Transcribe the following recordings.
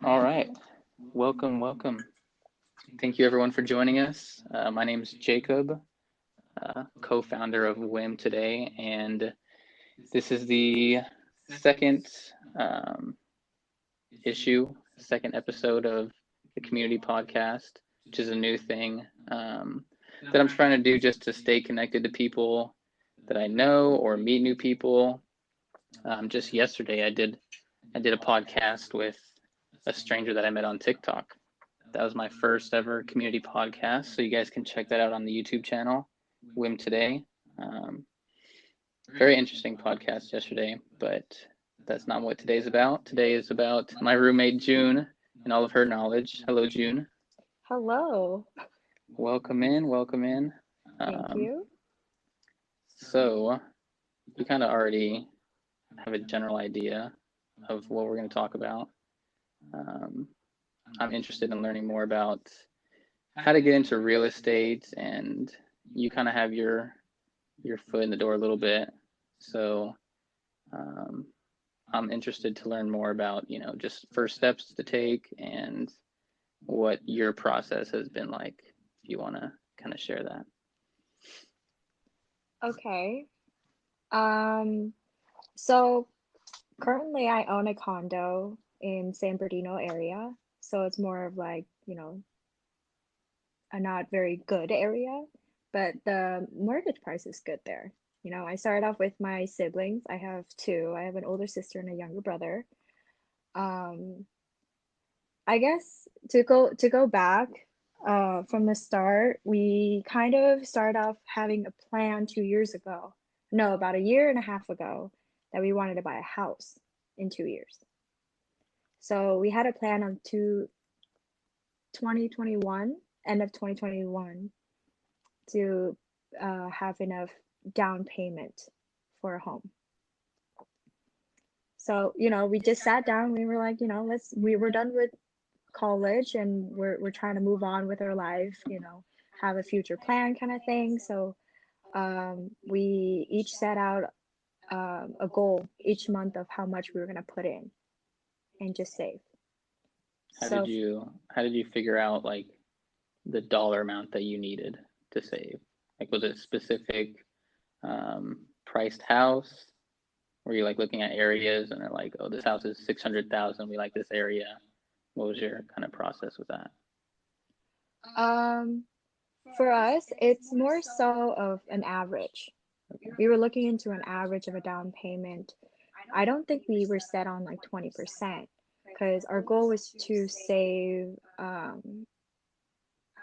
All right. Welcome, welcome. Thank you, everyone, for joining us. My name is Jacob, co founder of WIM Today, and this is the second um, second episode of the community podcast, which is a new thing that I'm trying to do just to stay connected to people that I know or meet new people. Just yesterday, I did a podcast with a stranger that I met on TikTok. That was my first ever community podcast. So you guys can check that out on the YouTube channel, WIM Today. Um, Very interesting podcast yesterday, but that's not what today's about. Today is about my roommate, June, and all of her knowledge. Hello, June. Hello. Welcome in. Welcome in. Thank Um, you. so you kind of already have a general idea of what we're going to talk about. Um, I'm interested in learning more about how to get into real estate, and you kind of have your foot in the door a little bit. So um, I'm interested to learn more about just first steps to take and what your process has been like. If you want to kind of share that. Okay. Um, so currently I own a condo in San Bernardino area. So it's more of like, a not very good area, but the mortgage price is good there. I started off with my siblings. I have two. I have an older sister and a younger brother. Um, I guess to go back from the start, we kind of started off having a plan 2 years ago. No, about a year and a half ago, that we wanted to buy a house in 2 years. So we had a plan of 2021, end of 2021, to have enough down payment for a home. So, we just sat down. We were like, we were done with college and we're trying to move on with our life, have a future plan kind of thing. So we each set out a goal each month of how much we were going to put in and just save. How did So you how did you figure out like the dollar amount that you needed to save? Like, was it a specific priced house? Were you like looking at areas and they're like, oh, this house is 600,000. We like this area. What was your kind of process with that? um, for us, it's more so of an average. Okay. We were looking into an average of a down payment. I don't think we were set on like 20% because our goal was to save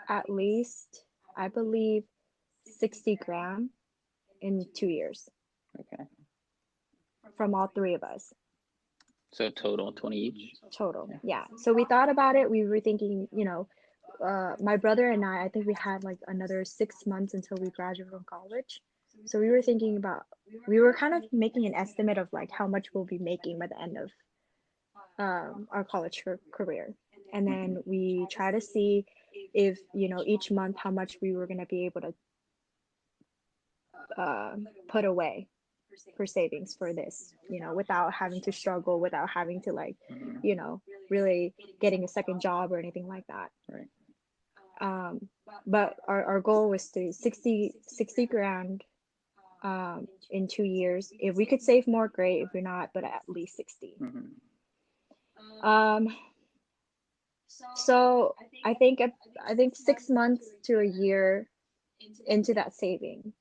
at least, I believe, 60 grand in 2 years Okay. from all three of us So total 20 each. total. Yeah. Yeah. So we thought about it. We were thinking, my brother and I think we had like another 6 months until we graduated from college. So we were thinking about, we were kind of making an estimate of like how much we'll be making by the end of our college career. And then Hmm. we try to see if, each month how much we were going to be able to put away for savings for this, without having to struggle, without having to like, Hmm. really getting a second job or anything like that. Right. But our goal was to 60 grand in 2 years. If we could save more, great. If we're not, but at least 60. Hmm. Um, so I think 6 months to a year into that saving,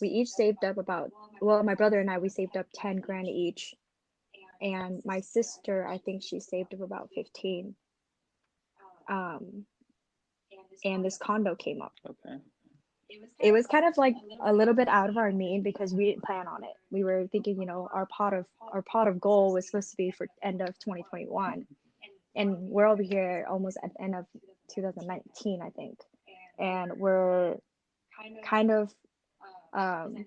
we each saved up about, well, my brother and I, we saved up 10 grand each, and my sister, I think she saved up about 15. Um, and this condo came up. Okay. It was kind of like a little bit out of our mean because we didn't plan on it. We were thinking, our pot of goal was supposed to be for end of 2021, and we're over here almost at the end of 2019, I think, and we're kind of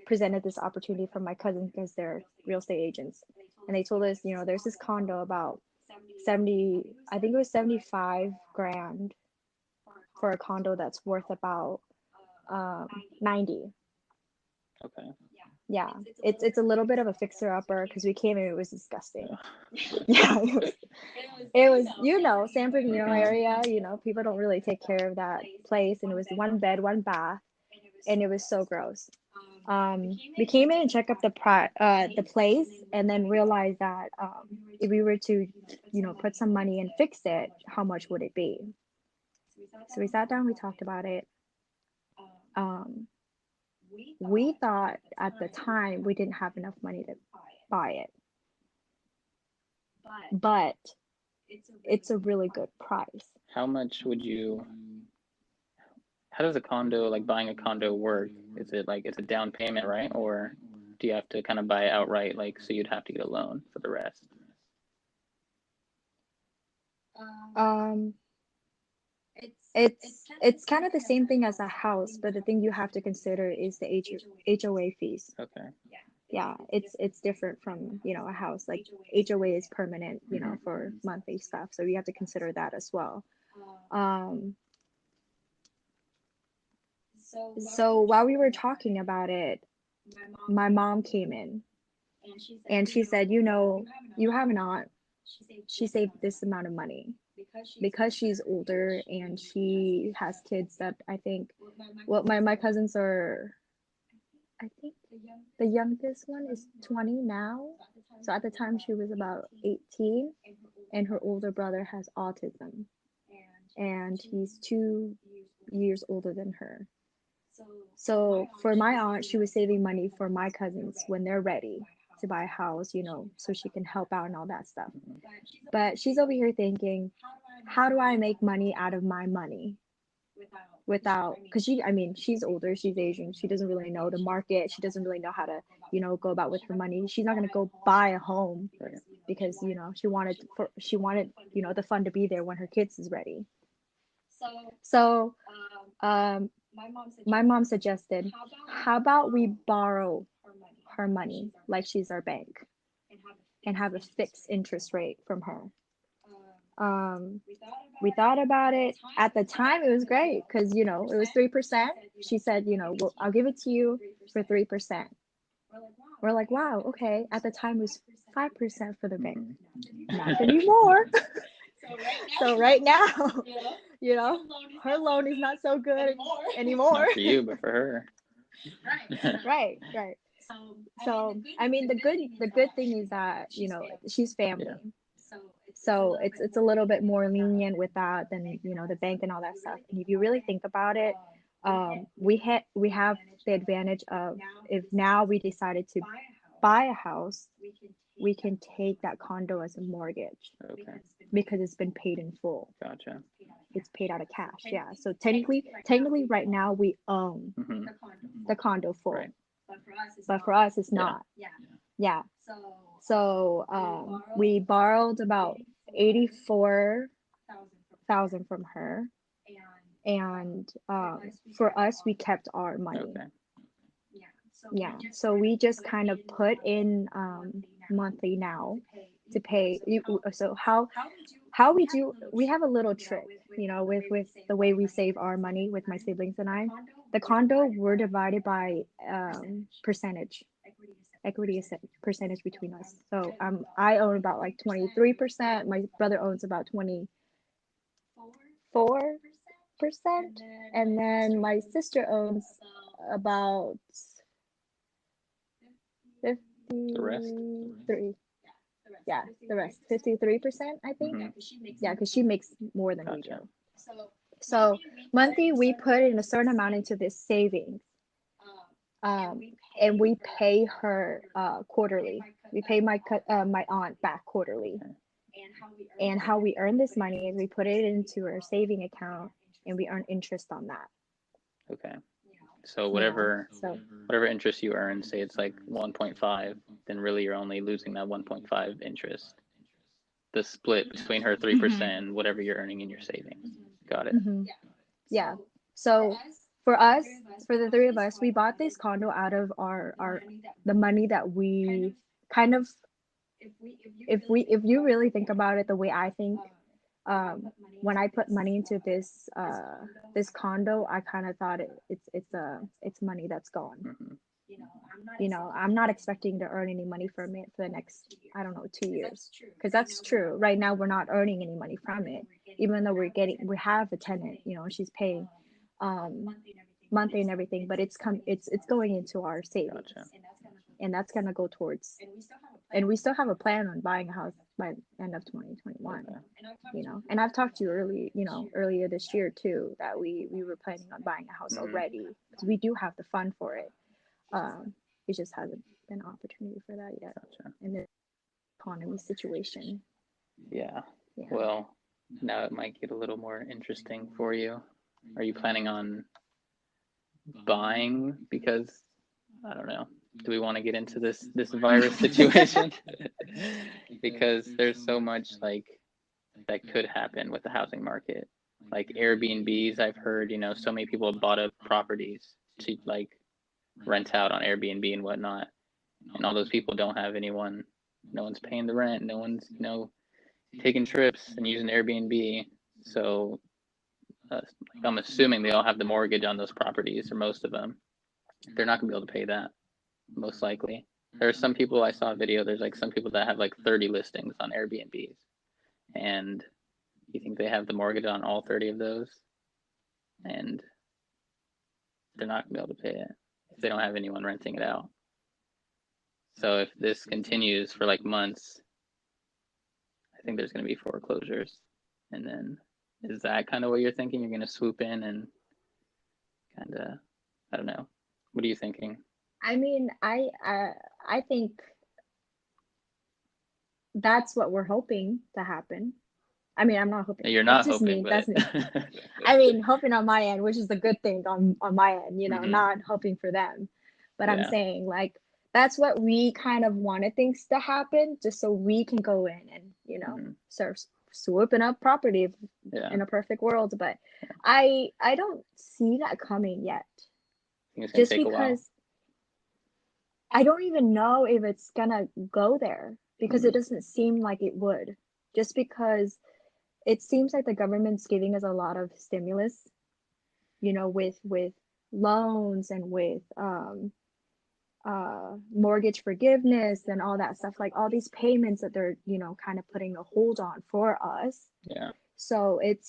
presented this opportunity from my cousins because they're real estate agents, and they told us, there's this condo about 70, I think it was 75 grand for a condo that's worth about 90. Okay. Yeah, it's a little bit of a fixer upper because we came and it was disgusting. Yeah, it was San Bernardino Mhm. area. People don't really take care of that place, and it was one bed, one bath, and it was so gross. We came in and checked up the place, and then realized that if we were to put some money and fix it, how much would it be? So we sat down, we talked about it. Um, we thought at the time we didn't have enough money to buy it, but it's a really good price. How much would you? How does a condo, like buying a condo, work? Is it like it's a down payment, right? Or do you have to kind of buy it outright, like so you'd have to get a loan for the rest? Um, it's kind of the same thing as a house, but the thing you have to consider is the HOA fees. Okay. Yeah, it's different from a house. Like HOA is permanent, Mhm. for monthly stuff, so you have to consider that as well. Um, so while we were talking about it, my mom came in and she said, you have an aunt. She saved this amount of money because she's older and she has kids that I think, well, my cousins are, I think the youngest one is 20 now. So at the time she was about 18, and her older brother has autism, and he's 2 years older than her. So for my aunt, she was saving money for my cousins when they're ready to buy a house, so she can help out and all that stuff. But she's over here thinking, how do I make money out of my money without, because she's older, she's Asian, she doesn't really know the market, she doesn't really know how to, go about with her money. She's not going to go buy a home Right. because, she wanted, the fund to be there when her kids is ready. So um, my mom suggested, how about we borrow her money like she's our bank and have a fixed interest rate from her. Um, we thought about it. At the time, it was great because it was 3%. She said, well, I'll give it to you for 3%. We're like, wow, okay. At the time, it was 5% for the bank. Not Mhm. anymore. So right now, you know, her loan is not so good anymore. Not for you, but for her. Right, right. So the good thing is that she's Yeah. family, so it's a little bit more lenient with that than the bank and all that stuff. And if you really think about it, we have the advantage of, if now we decided to buy a house, we can take that condo as a mortgage Okay. because it's been paid in full. Gotcha. It's paid out of cash. Yeah. So technically, right now we own Hmm. the condo full, Right. but for us, it's Yeah. not. Yeah. So we borrowed about 84,000 from her, and for us, we kept our money. Okay. Yeah. So we just kind of put in monthly now to pay. So how we have a little trick, with the way we save our money with my siblings and I. The condo, we're divided by percentage. Equity is percentage between us. So I own about like 23%. My brother owns about 24%, and then my sister owns about The rest. 53. Yeah, the rest 53%, I think. Hmm. Yeah, because she makes more than we Gotcha. do. So monthly, we put in a certain amount into this savings, um, and we pay her quarterly. We pay my aunt back quarterly. Okay. And how we earn this money is we put it into our saving account, and we earn interest on that. Okay. So Yeah. whatever So whatever interest you earn, say it's like 1.5, then really you're only losing that 1.5 interest. The split between her 3% and whatever you're earning in your savings. Got it. hmm yeah. So for us, for the three of us, we bought this condo out of our the money that we kind of, if you really think about it the way I think, when I put money into this condo, I kind of thought it's money that's gone. Hmm. I'm not expecting to earn any money from it for the next, I don't know, 2 years. Because that's true. Right now, we're not earning any money from it, even though we have a tenant, she's paying monthly and everything, but it's going into our savings, Gotcha. and that's gonna go towards, and we still have a plan on buying a house by end of 2021. Okay. And I've talked to you earlier this year too, that we were planning on buying a house already, because we do have the fund for it. It just hasn't been an opportunity for that yet. Gotcha. And the economy situation. Yeah. Yeah. Well, now it might get a little more interesting for you. Are you planning on buying? Because I don't know. Do we want to get into this virus situation? Because there's so much like that could happen with the housing market. Like Airbnbs, I've heard, so many people have bought up properties to like rent out on Airbnb and whatnot. And all those people don't have anyone, no one's paying the rent, no one's, taking trips and using Airbnb. So I'm assuming they all have the mortgage on those properties, or most of them. They're not going to be able to pay that, most likely. There are some people, I saw a video, there's like some people that have like 30 listings on Airbnbs. And you think they have the mortgage on all 30 of those? And they're not going to be able to pay it if they don't have anyone renting it out. So if this continues for like months, I think there's going to be foreclosures. And then is that kind of what you're thinking? You're going to swoop in and kind of, I don't know. What are you thinking? I mean, I think that's what we're hoping to happen. I mean, I'm not hoping. You're not That's just hoping, me. That's but me. I mean, hoping on my end, which is the good thing on my end, not hoping for them. But I'm Yeah. saying, like, that's what we kind of wanted things to happen, just so we can go in and start swooping up property in a perfect world. But I don't see that coming yet. It's gonna Just take a while. because I don't even know if it's gonna go there, because it doesn't seem like it would. Just because it seems like the government's giving us a lot of stimulus, with loans and with mortgage forgiveness and all that stuff, like all these payments that they're kind of putting a hold on for us. Yeah. So it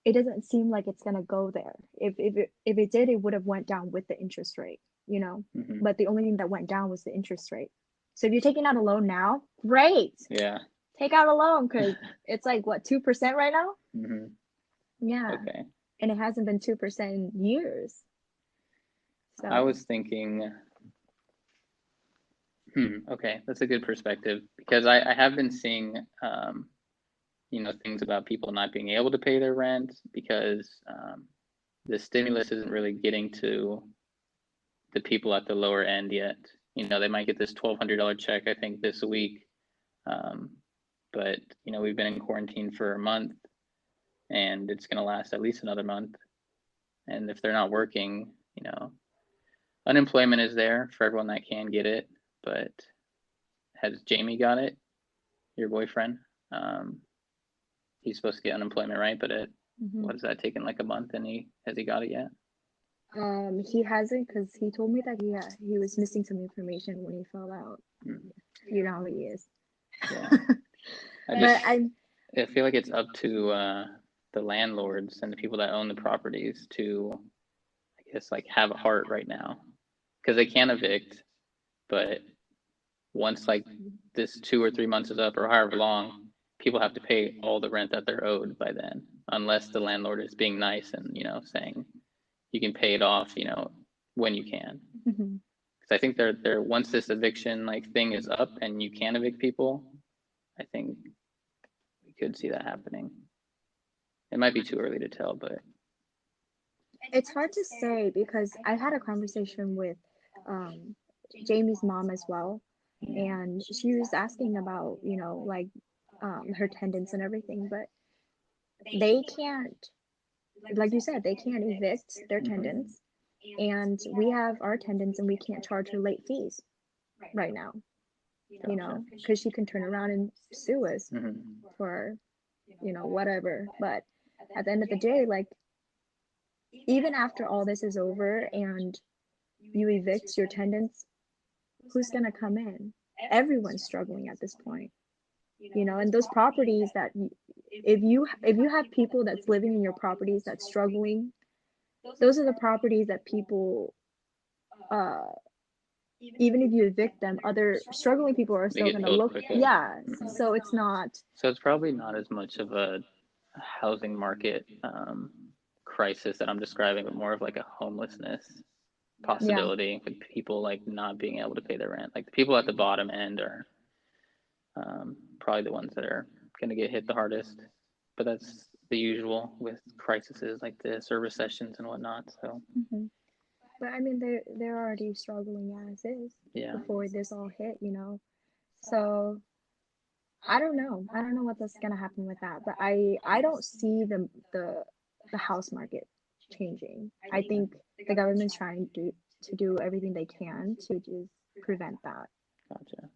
doesn't seem like it's gonna go there. If it did, it would have went down with the interest rate, But the only thing that went down was the interest rate. So if you're taking out a loan now, great. Yeah. Take out a loan, because it's like what, 2% right now? Yeah. Okay. And it hasn't been 2% in years. So I was thinking, okay, that's a good perspective, because I have been seeing, things about people not being able to pay their rent because the stimulus isn't really getting to the people at the lower end yet. They might get this $1,200 check, I think, this week. But, we've been in quarantine for a month, and it's going to last at least another month. And if they're not working, unemployment is there for everyone that can get it. But has Jamie got it? Your boyfriend? He's supposed to get unemployment, right? But what is that, taking like a month, and has he got it yet? He hasn't, because he told me that he was missing some information when he filled out. You know how he is. Yeah. I feel like it's up to the landlords and the people that own the properties to, I guess, like have a heart right now, because they can evict, but once like this 2 or 3 months is up, or however long, people have to pay all the rent that they're owed by then, unless the landlord is being nice and saying you can pay it off when you can. Because I think they're once this eviction like thing is up and you can evict people, I think we could see that happening. It might be too early to tell, but it's hard to say, because I had a conversation with Jamie's mom as well, and she was asking about like her tenants and everything, but they can't, like you said, they can't evict their tenants, and we have our tenants, and we can't charge her late fees right now, because she can turn around and sue us for whatever. But at the end of the day, like, even after all this is over, and you evict your tenants, who's going to come in? Everyone's struggling at this point, and those properties that if you have people that's living in your properties that's struggling, those are the properties that people, uh even if you evict them, other struggling people are They still get going to filled look. quicker. Yeah. Mhm. So it's not. So it's probably not as much of a housing market crisis that I'm describing, but more of like a homelessness Yeah. possibility with people like not being able to pay their rent. Like the people at the bottom end are probably the ones that are going to get hit the hardest. But that's the usual with crises like this or recessions and whatnot. So hmm But I mean, they're already struggling as is yeah, before this all hit. So I don't know. I don't know what that's gonna happen with that. But I don't see the house market changing. I think the government's trying to do everything they can to just prevent that. gotcha.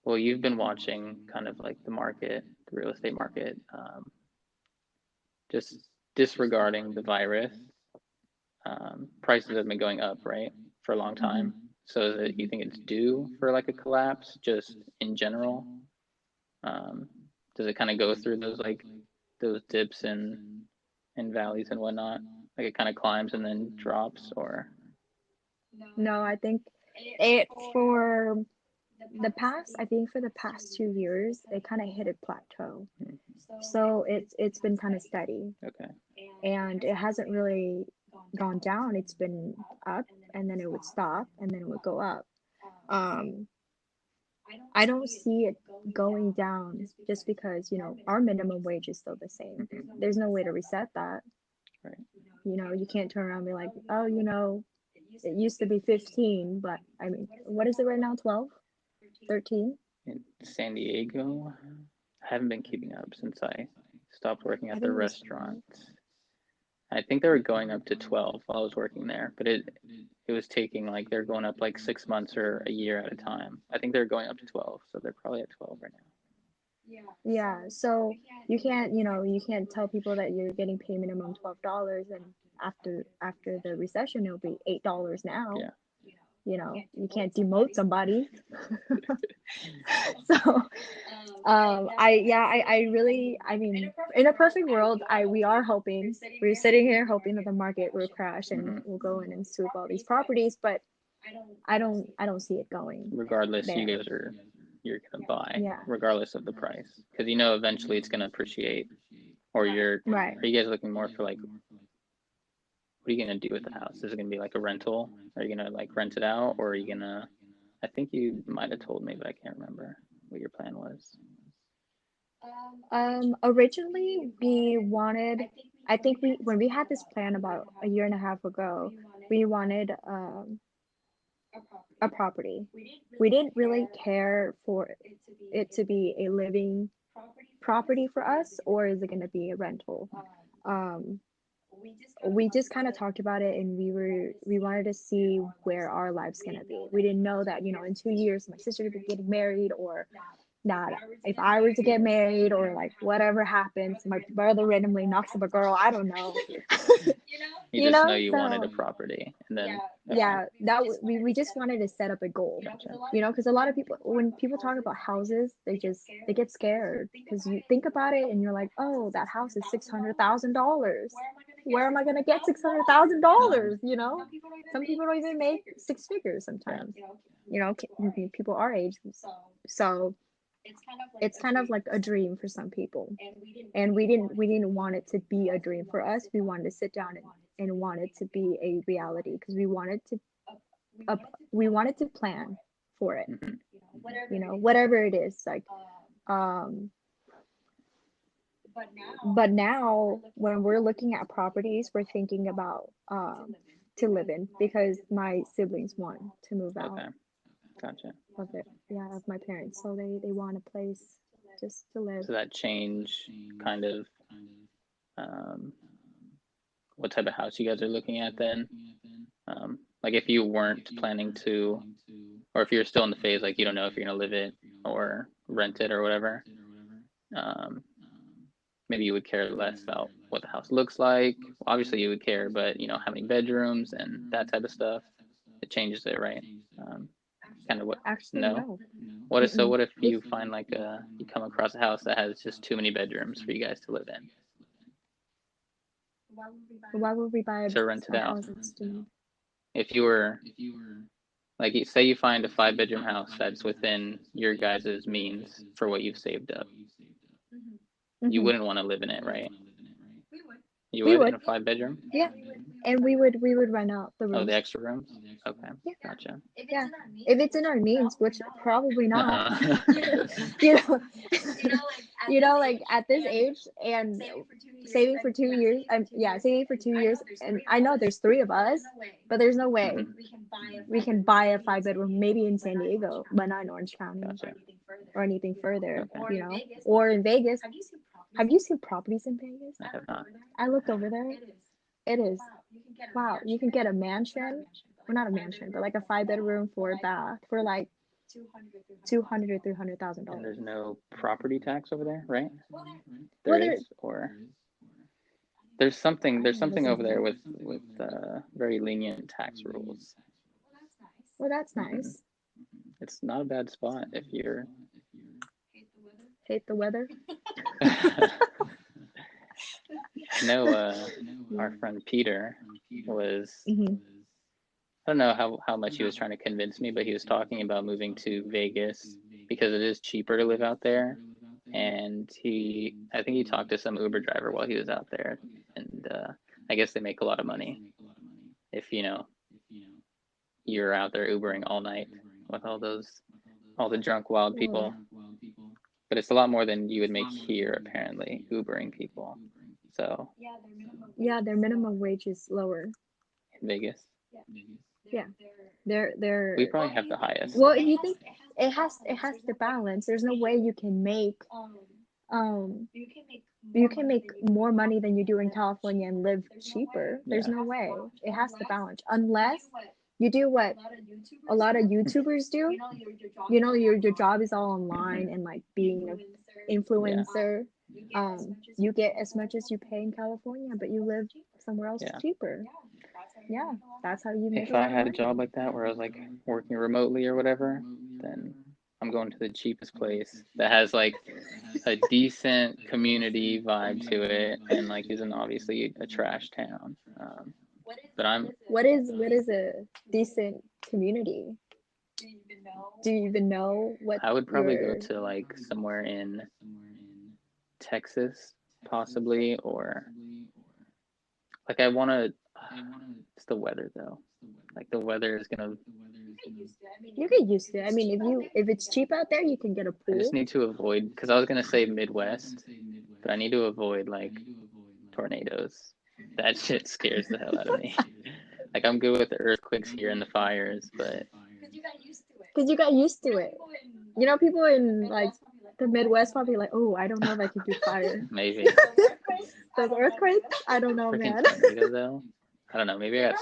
Well, you've been watching kind of like the market, the real estate market, just disregarding the virus. Prices have been going up, right, for a long hmm time. So is it, you think it's due for like a collapse just in general? Um, does it kind of go through those like those dips and valleys and whatnot? Like it kind of climbs and then drops, or No, I think it for the past 2 years, it kind of hit a plateau. So it's been kind of steady, okay, and it hasn't really gone down. It's been up, and then it would stop, and then it would go up. Um, I don't see it going down just because, our minimum wage is still the same. mm-hmm. There's no way to reset that. Right. You can't turn around and be like, oh, it used to be 15, but I mean, what is it right now? 12? 13? In San Diego, I haven't been keeping up since I stopped working I at the think it was restaurant. I think they were going up to 12 while I was working there, but it was taking like they're going up like 6 months or a year at a time. I think they're going up to 12, so they're probably at 12 right now. Yeah, so you can't tell people that you're getting paid minimum $12, and after the recession it'll be $8 now. Yeah. You can't demote somebody. So, I really, I mean, in a perfect world, we are hoping, we're sitting here hoping that the market will crash and Mm-hmm. we'll go in and swoop all these properties, but I don't see it going Regardless, you there. guys you're gonna buy Yeah, regardless of the price because eventually it's gonna appreciate. Or right. are you guys looking more for like what are you gonna do with the house? Is it gonna be like a rental? Are you gonna like rent it out, or are you gonna? I think you might have told me, but I can't remember what your plan was. Originally we wanted, I think when we had this plan about a year and a half ago, we wanted a property. We didn't really care for it to be a living property for us, or is it going to be a rental. Um, we just kind of talked about it, and we wanted to see where our life's going to be. We didn't know that, in 2 years my sister would be getting married, or not, if I were to get married, or like whatever happens, my brother randomly knocks up a girl, I don't know. You just know you wanted a So property, and then okay, yeah, we just wanted to set up a goal, gotcha. because a lot of people, when people talk about houses, they get scared because you think about it and you're like, oh, that house is $600,000. Where am I gonna get Mm-hmm. $600,000? Some people don't even make six figures Yeah. sometimes. People our age. So it's kind of like a dream for some people, and we didn't want it to be a dream for us. We wanted to sit down and want it to be a reality, because uh, we wanted to plan for it, Mm-hmm. whatever it is, like, um but now when we're looking at properties, we're thinking about to live in, because my siblings want to move out Okay, gotcha. of it, yeah, of my parents, so they want a place just to live. So that change kind of um, what type of house you guys are looking at then? Like if you weren't planning to, or if you're still in the phase like you don't know if you're gonna live it or rent it or whatever. Um, maybe you would care less about what the house looks like. Obviously, you would care, but you know, how many bedrooms and that type of stuff. It changes it, right? Kind of what? Actually, No. no. What if so? Mm-mm. What if you find like you come across a house that has just too many bedrooms for you guys to live in? Why would we buy To rent it a out. house that's too? If you were like, say you find a 5 bedroom house that's within your guys' means for what you've saved up, you Mhm. wouldn't want to live in it, right? You We would in would, a 5 bedroom? yeah, and we would rent out the Oh, rooms. the extra rooms? Okay, Yeah. gotcha. Yeah, if it's in our means, which probably not. Uh-huh. you know, like at this age and saving for 2 years. Yeah, saving for 2 years, and I know there's three of us, but there's no way Mhm. we can buy a 5 bedroom maybe in San Diego, but not in Orange County Gotcha. or anything further. Okay. You know, or in Vegas. Have you seen properties in Vegas? I have not. I looked over there. It is. Wow, you can get a mansion, well not a mansion, but like a 5 bedroom, 4 bath for like 200 or $300,000. And there's no property tax over there, right? Well, There there. is, or there's something over there with very lenient tax rules. Well, that's Mhm. nice. It's not a bad spot if you're. Hate the weather. No, our friend Peter was. Mhm. I don't know how much he was trying to convince me, but he was talking about moving to Vegas because it is cheaper to live out there. And I think he talked to some Uber driver while he was out there, and I guess they make a lot of money if you're out there Ubering all night with all the drunk wild people. But it's a lot more than you would make here apparently, Ubering people. So Yeah, their minimum wage is lower. in Vegas, Yeah, they're. we probably have the highest. Well, if you think it has to balance. There's no way you can make more money than you do in California and live cheaper. There's Yeah. no way. It has to balance unless you do what a lot of YouTubers do. You know, your job is all online and like being an influencer. You get as much as you pay in California, but you live somewhere else Yeah. cheaper. Yeah, that's how you make If a lot I of had a money. job like that where I was like working remotely or whatever, then I'm going to the cheapest place that has like a decent community vibe to it and like isn't obviously a trash town. But I'm What is a decent community? Do you even know what I would probably go your to like somewhere in Texas, possibly, or like I want to. It's the weather though. Like the weather is gonna. you get used to it. I mean, if it's cheap out there, you can get a I just pool. need to avoid because I was gonna say Midwest, but I need to avoid like tornadoes. That shit scares the hell out of me. Like I'm good with the earthquakes here and the fires, but Because you got used to it. You know, people in like the Midwest probably like, oh, I don't know if I can do fire. maybe Those earthquakes, I don't know, freaking man. tornado though. I don't know. Maybe I got.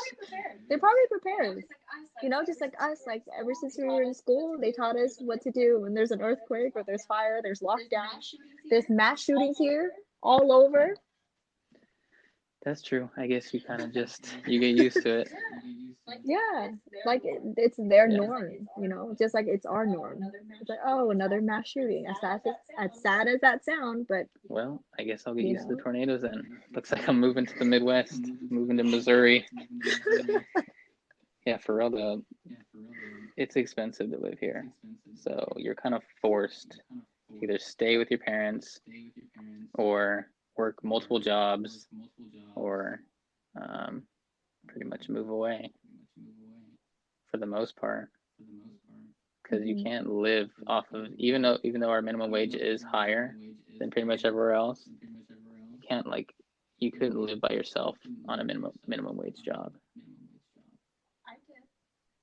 They're probably prepared. You know, just like us. Like ever since we were in school, they taught us what to do when there's an earthquake or there's fire, there's lockdown, there's mass shootings here all over. That's true. I guess you kind of just you get used to it. Yeah, like it's their Yeah. norm, you know, just like it's our norm. It's like, oh, another mass shooting. As sad as that sound, but Well, I guess I'll get you used to know, the tornadoes then. Looks like I'm moving to the Midwest, moving to Missouri. Yeah, for real though, it's expensive to live here. So you're kind of forced to either stay with your parents or work multiple jobs or pretty much move away for the most part because you mhm. can't live off of even though our minimum wage is higher than pretty much everywhere else, you can't like you couldn't live by yourself on a minimum wage job.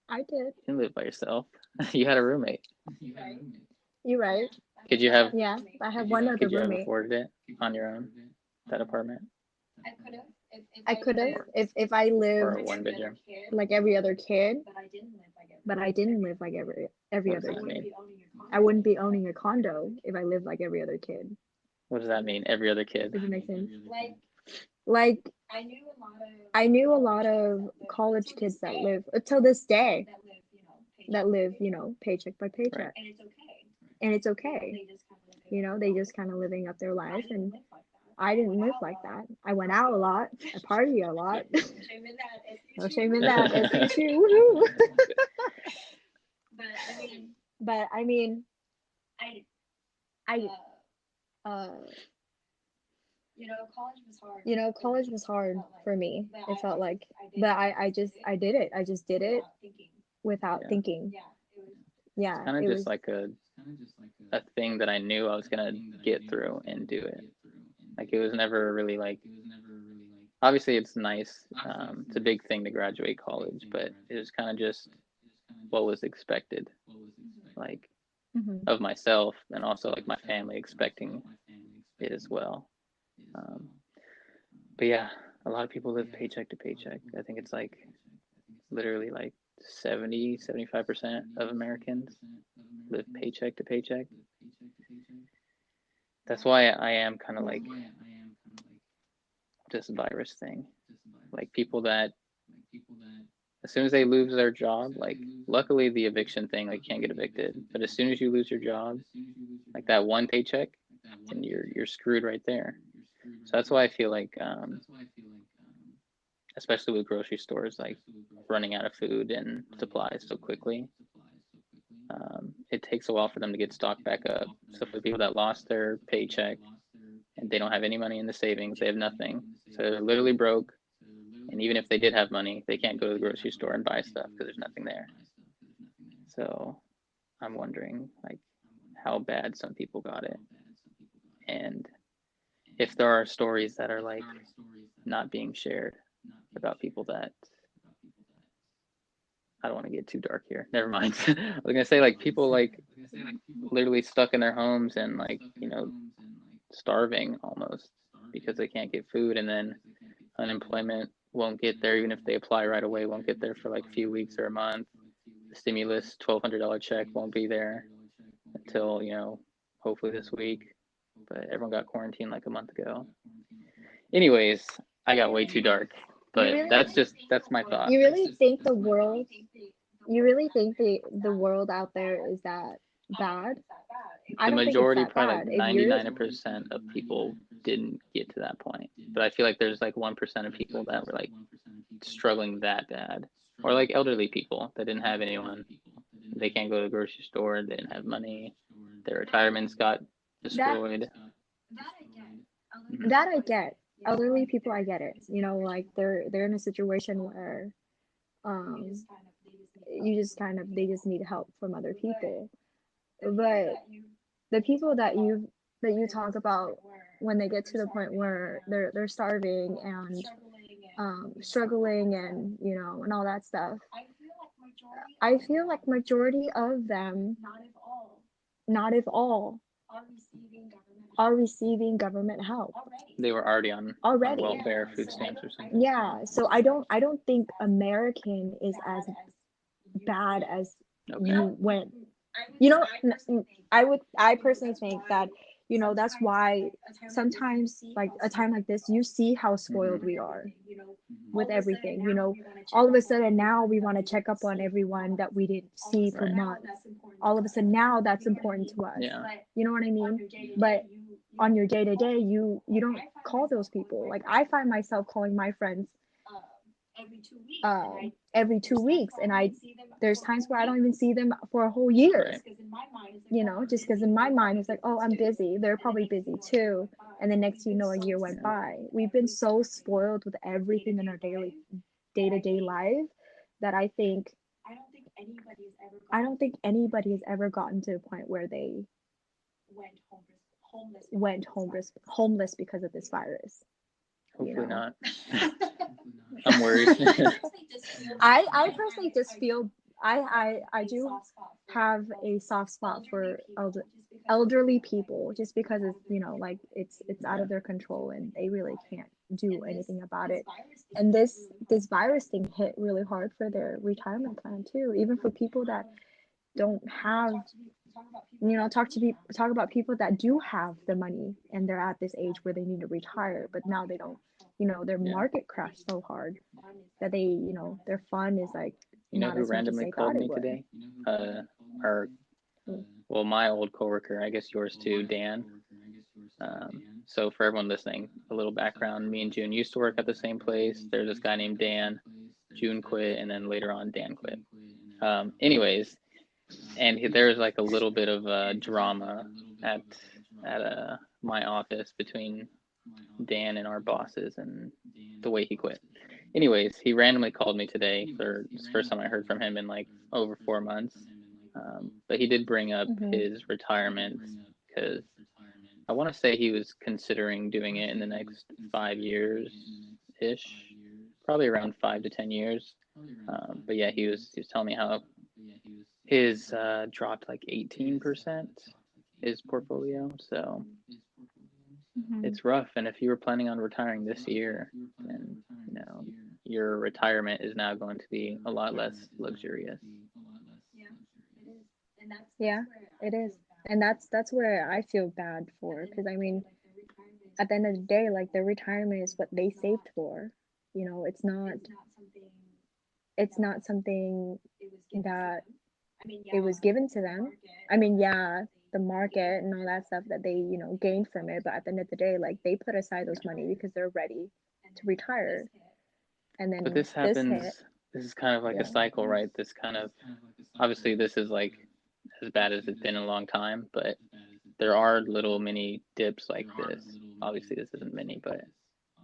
I did. You can live by yourself. You had a roommate. You're right. Could you have Yeah, I have one other could you have roommate. afforded it on your own, that apartment I could have if I or a lived 1 bedroom? like every other kid, but I didn't live like every What does other that kid. mean? I wouldn't be owning a condo if I lived like every other kid. What does that mean? Every other kid. Does it make sense? Like I knew a lot of college kids that live till this day that live, paycheck by paycheck. Right. And it's okay. They just kind of living up their life. And I didn't live like that. I went out a lot. I party a lot. No shame in that. SU, woohoo. But I mean, I college was hard for me. It felt like, but I did it. I just did it without Yeah. thinking. Yeah, Kind of it just was. like a thing that I knew I was gonna get through and do it. Like it was never really like. Obviously, it's nice. It's a big thing to graduate college, but it was kind of just what was expected, like Mhm. of myself, and also like my family expecting it as well. Um, but yeah, a lot of people live paycheck to paycheck. I think it's like literally like 75% of Americans live paycheck to paycheck. That's why I am kind of like this virus thing. Like people that as soon as they lose their job, like luckily the eviction thing, like you can't get evicted, but as soon as you lose your job, like that one paycheck, and you're screwed right there. So that's why I feel like, especially with grocery stores, like running out of food and supplies so quickly, it takes a while for them to get stocked back up. So for the people that lost their paycheck and they don't have any money in the savings, they have nothing. So they're literally broke. And even if they did have money, they can't go to the grocery store and buy stuff because there's nothing there. So I'm wondering like how bad some people got it. And if there are stories that are like not being shared about people that I don't want to get too dark here. Never mind. I was gonna say like people like literally stuck in their homes and like starving almost because they can't get food, and then unemployment won't get there even if they apply right away. Won't get there for like a few weeks or a month. The stimulus $1,200 check won't be there until hopefully this week. But everyone got quarantined like a month ago. Anyways, I got way too dark, but that's my thought. You really think the world? You really think the world out there is that bad? I The don't think it's majority, that probably like bad. If you're 99% of people didn't get to that point. But I feel like there's like 1% of people that were like struggling that bad. Or like elderly people that didn't have anyone. They can't go to the grocery store, they didn't have money, their retirements got that destroyed. that I get. Elderly people, I get it. Like they're in a situation where um you just kind of they just need help from other people. But the people that you talk about when they get to the point where they're starving and struggling and and all that stuff, I feel like majority of them, not if all, are receiving government help They were already on already. welfare, food stamps, or something. Yeah, so I don't think American is as bad as Okay. you went. I personally think that that's why sometimes like a time like this you see how spoiled we are with everything. All of a sudden now we want to check up on everyone that we didn't see for Right. months. All of a sudden now that's important to us. Yeah. You know what I mean? But on your day to day, you don't call those people. Like I find myself calling my friends every 2 weeks, and there's times where I don't even see them for a whole year. Right. Just because in my mind it's like, oh, I'm busy. They're probably busy too. And then next a year went by. We've been so spoiled with everything in our daily day to day life that I don't think anybody has ever gotten to a point where they went homeless because of this virus. Hopefully not. I'm worried. I personally just feel I do have a soft spot for elderly people just because it's like it's out of their control and they really can't do anything about it. And this virus thing hit really hard for their retirement plan too, even for people that don't have talk about people that do have the money and they're at this age where they need to retire, but now they don't, their market crashed so hard that they, their fund is like You know not who as much as randomly they called thought it me would. today? Our well, my old coworker, I guess yours too, Dan. So for everyone listening, a little background: me and June used to work at the same place. There's this guy named Dan. June quit, and then later on, Dan quit. Anyways, and there was like a little bit of drama at my office between Dan and our bosses and the way he quit. Anyways, he randomly called me today. It's the first time I heard from him in like over 4 months. But he did bring up his retirement because I want to say he was considering doing it in the next 5 years ish, probably around 5 to 10 years. But yeah, he was telling me how his dropped like 18% his portfolio. So it's rough. And if you were planning on retiring this year, then your retirement is now going to be a lot less luxurious. Yeah, it is. And that's where I feel bad for, because I mean, at the end of the day, like their retirement is what they saved for. It's not something that it was given to them. I mean, yeah, the market and all that stuff that they, gained from it, but at the end of the day, like they put aside those money because they're ready to retire. And But then this this hit. happens, this is kind of like a cycle, right? This kind of, obviously, this is like as bad as it's been in a long time, but there are little mini dips like this. Obviously, this isn't mini, but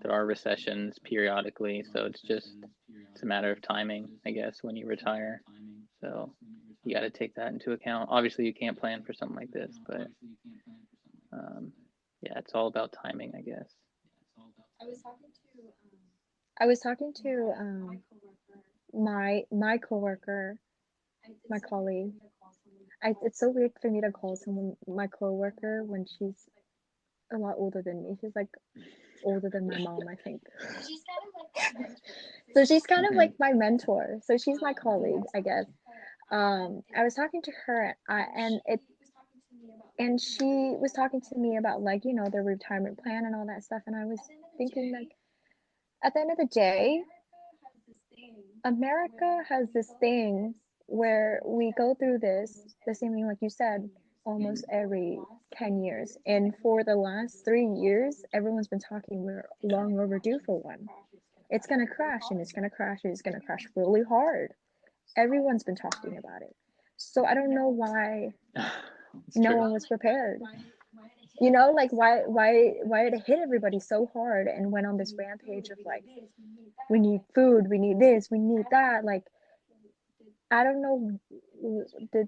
there are recessions periodically. So it's a matter of timing, I guess, when you retire. So you got to take that into account. Obviously, you can't plan for something like this, but yeah, it's all about timing, I guess. I was talking to my coworker, my colleague. It's so weird for me to call someone my coworker when she's a lot older than me. She's like older than my mom, I think. So she's kind of like my mentor. So she's my colleague, I guess. I was talking to her, and she was talking to me about, like, their retirement plan and all that stuff, and I was thinking, like, at the end of the day, America has this thing where we go through the same thing, like you said, almost every 10 years. And for the last 3 years, everyone's been talking we're long overdue for one. It's going to crash, and it's going to crash, and it's going to crash really hard. Everyone's been talking about it. So I don't know why no one was prepared. Like why it hit everybody so hard and went on this rampage of, like, we need food, we need this, we need that. Like, I don't know, did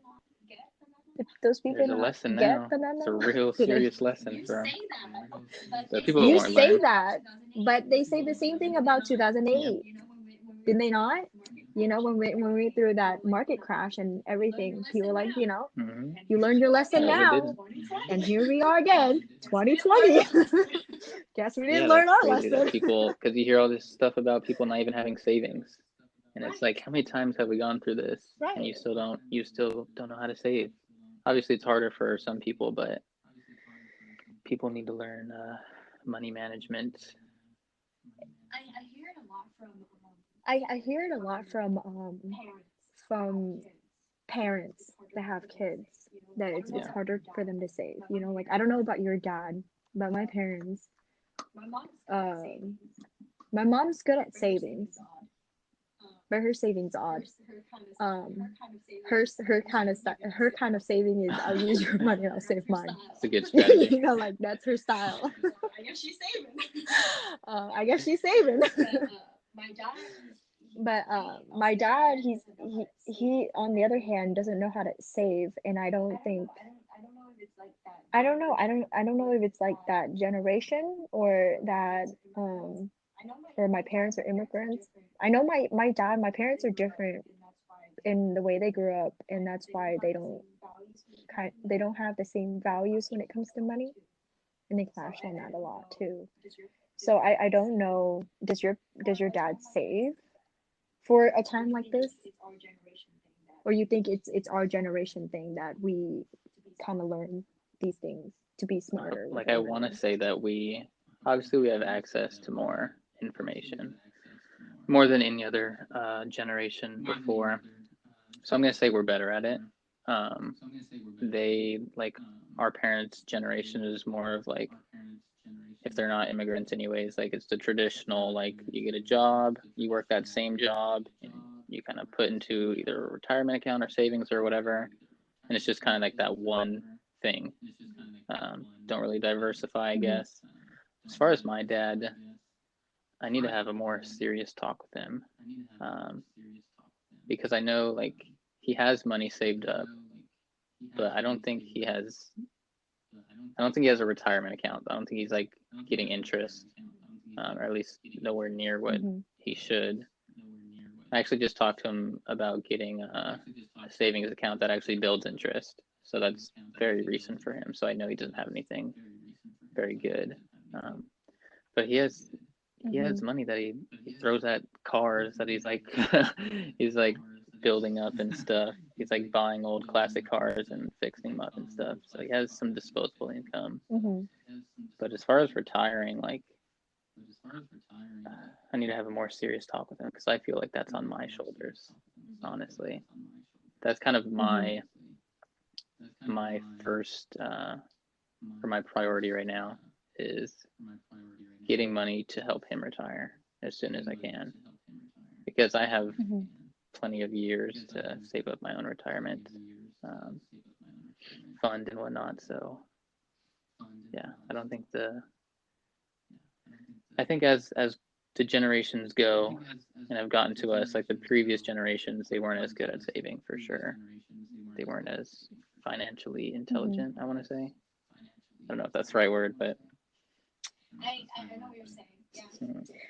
those people There's a not lesson get now. the memo? It's a real Did they? serious lesson for the people that You won't say learn. that, but they say the same thing about 2008. Did they not? When we went through that market crash and everything, people were like, you learned your lesson No, we now, didn't. and here we are again, 2020. Guess we didn't Yeah, learn that's our crazy that lesson. people, because you hear all this stuff about people not even having savings, and it's like, how many times have we gone through this, and you still don't know how to save? Obviously, it's harder for some people, but people need to learn money management. I hear it a lot from parents that have kids, that it's Yeah. harder for them to save. Like, I don't know about your dad, but my parents, um, my mom's good at savings, but her savings odd. Her kind of saving is, I'll use your money, I'll save mine. It's a good strategy. Like, that's her style. I guess she's saving. But my dad, he on the other hand doesn't know how to save, and I don't know if it's like that generation, or that or my parents are immigrants. I know my parents are different in the way they grew up, and that's why they don't have the same values when it comes to money, and they clash on that a lot too. So I don't know. Does your dad save for a time like this, or you think it's our generation thing that we kind of learn these things to be smarter with Like our I want to money. say that we obviously we have access to more information, more than any other generation before. So I'm gonna say we're better at it. Um, they like our parents' generation is more of like, if they're not immigrants anyways, like it's the traditional, like you get a job, you work that same job, and you kind of put into either a retirement account or savings or whatever, and it's just kind of like that one thing. Don't really diversify, I Mm-hmm. guess. As far as my dad, I need to have a more serious talk with him, um, because I know like he has money saved up, but I don't think he has a retirement account. I don't think he's like getting interest, or at least nowhere near what Mm-hmm. he should. I actually just talked to him about getting a savings account that actually builds interest. So that's very recent for him. So I know he doesn't have anything very good. Um, but he has money that he throws at cars that he's like he's like building up and stuff. He's like buying old classic cars and fixing them up and stuff. So he has some disposable income. Mm-hmm. But as far as retiring, like I need to have a more serious talk with him because I feel like that's on my shoulders. Honestly, that's kind of Mm-hmm. my first or my priority right now is getting money to help him retire as soon as I can, because I have Mm-hmm. plenty of years to save up my own retirement um, fund and whatnot. So yeah, I think as the generations go and have gotten to us, like the previous generations, they weren't as good at saving for sure. They weren't as financially Mm-hmm. intelligent, I want to say. I don't know if that's the right word, but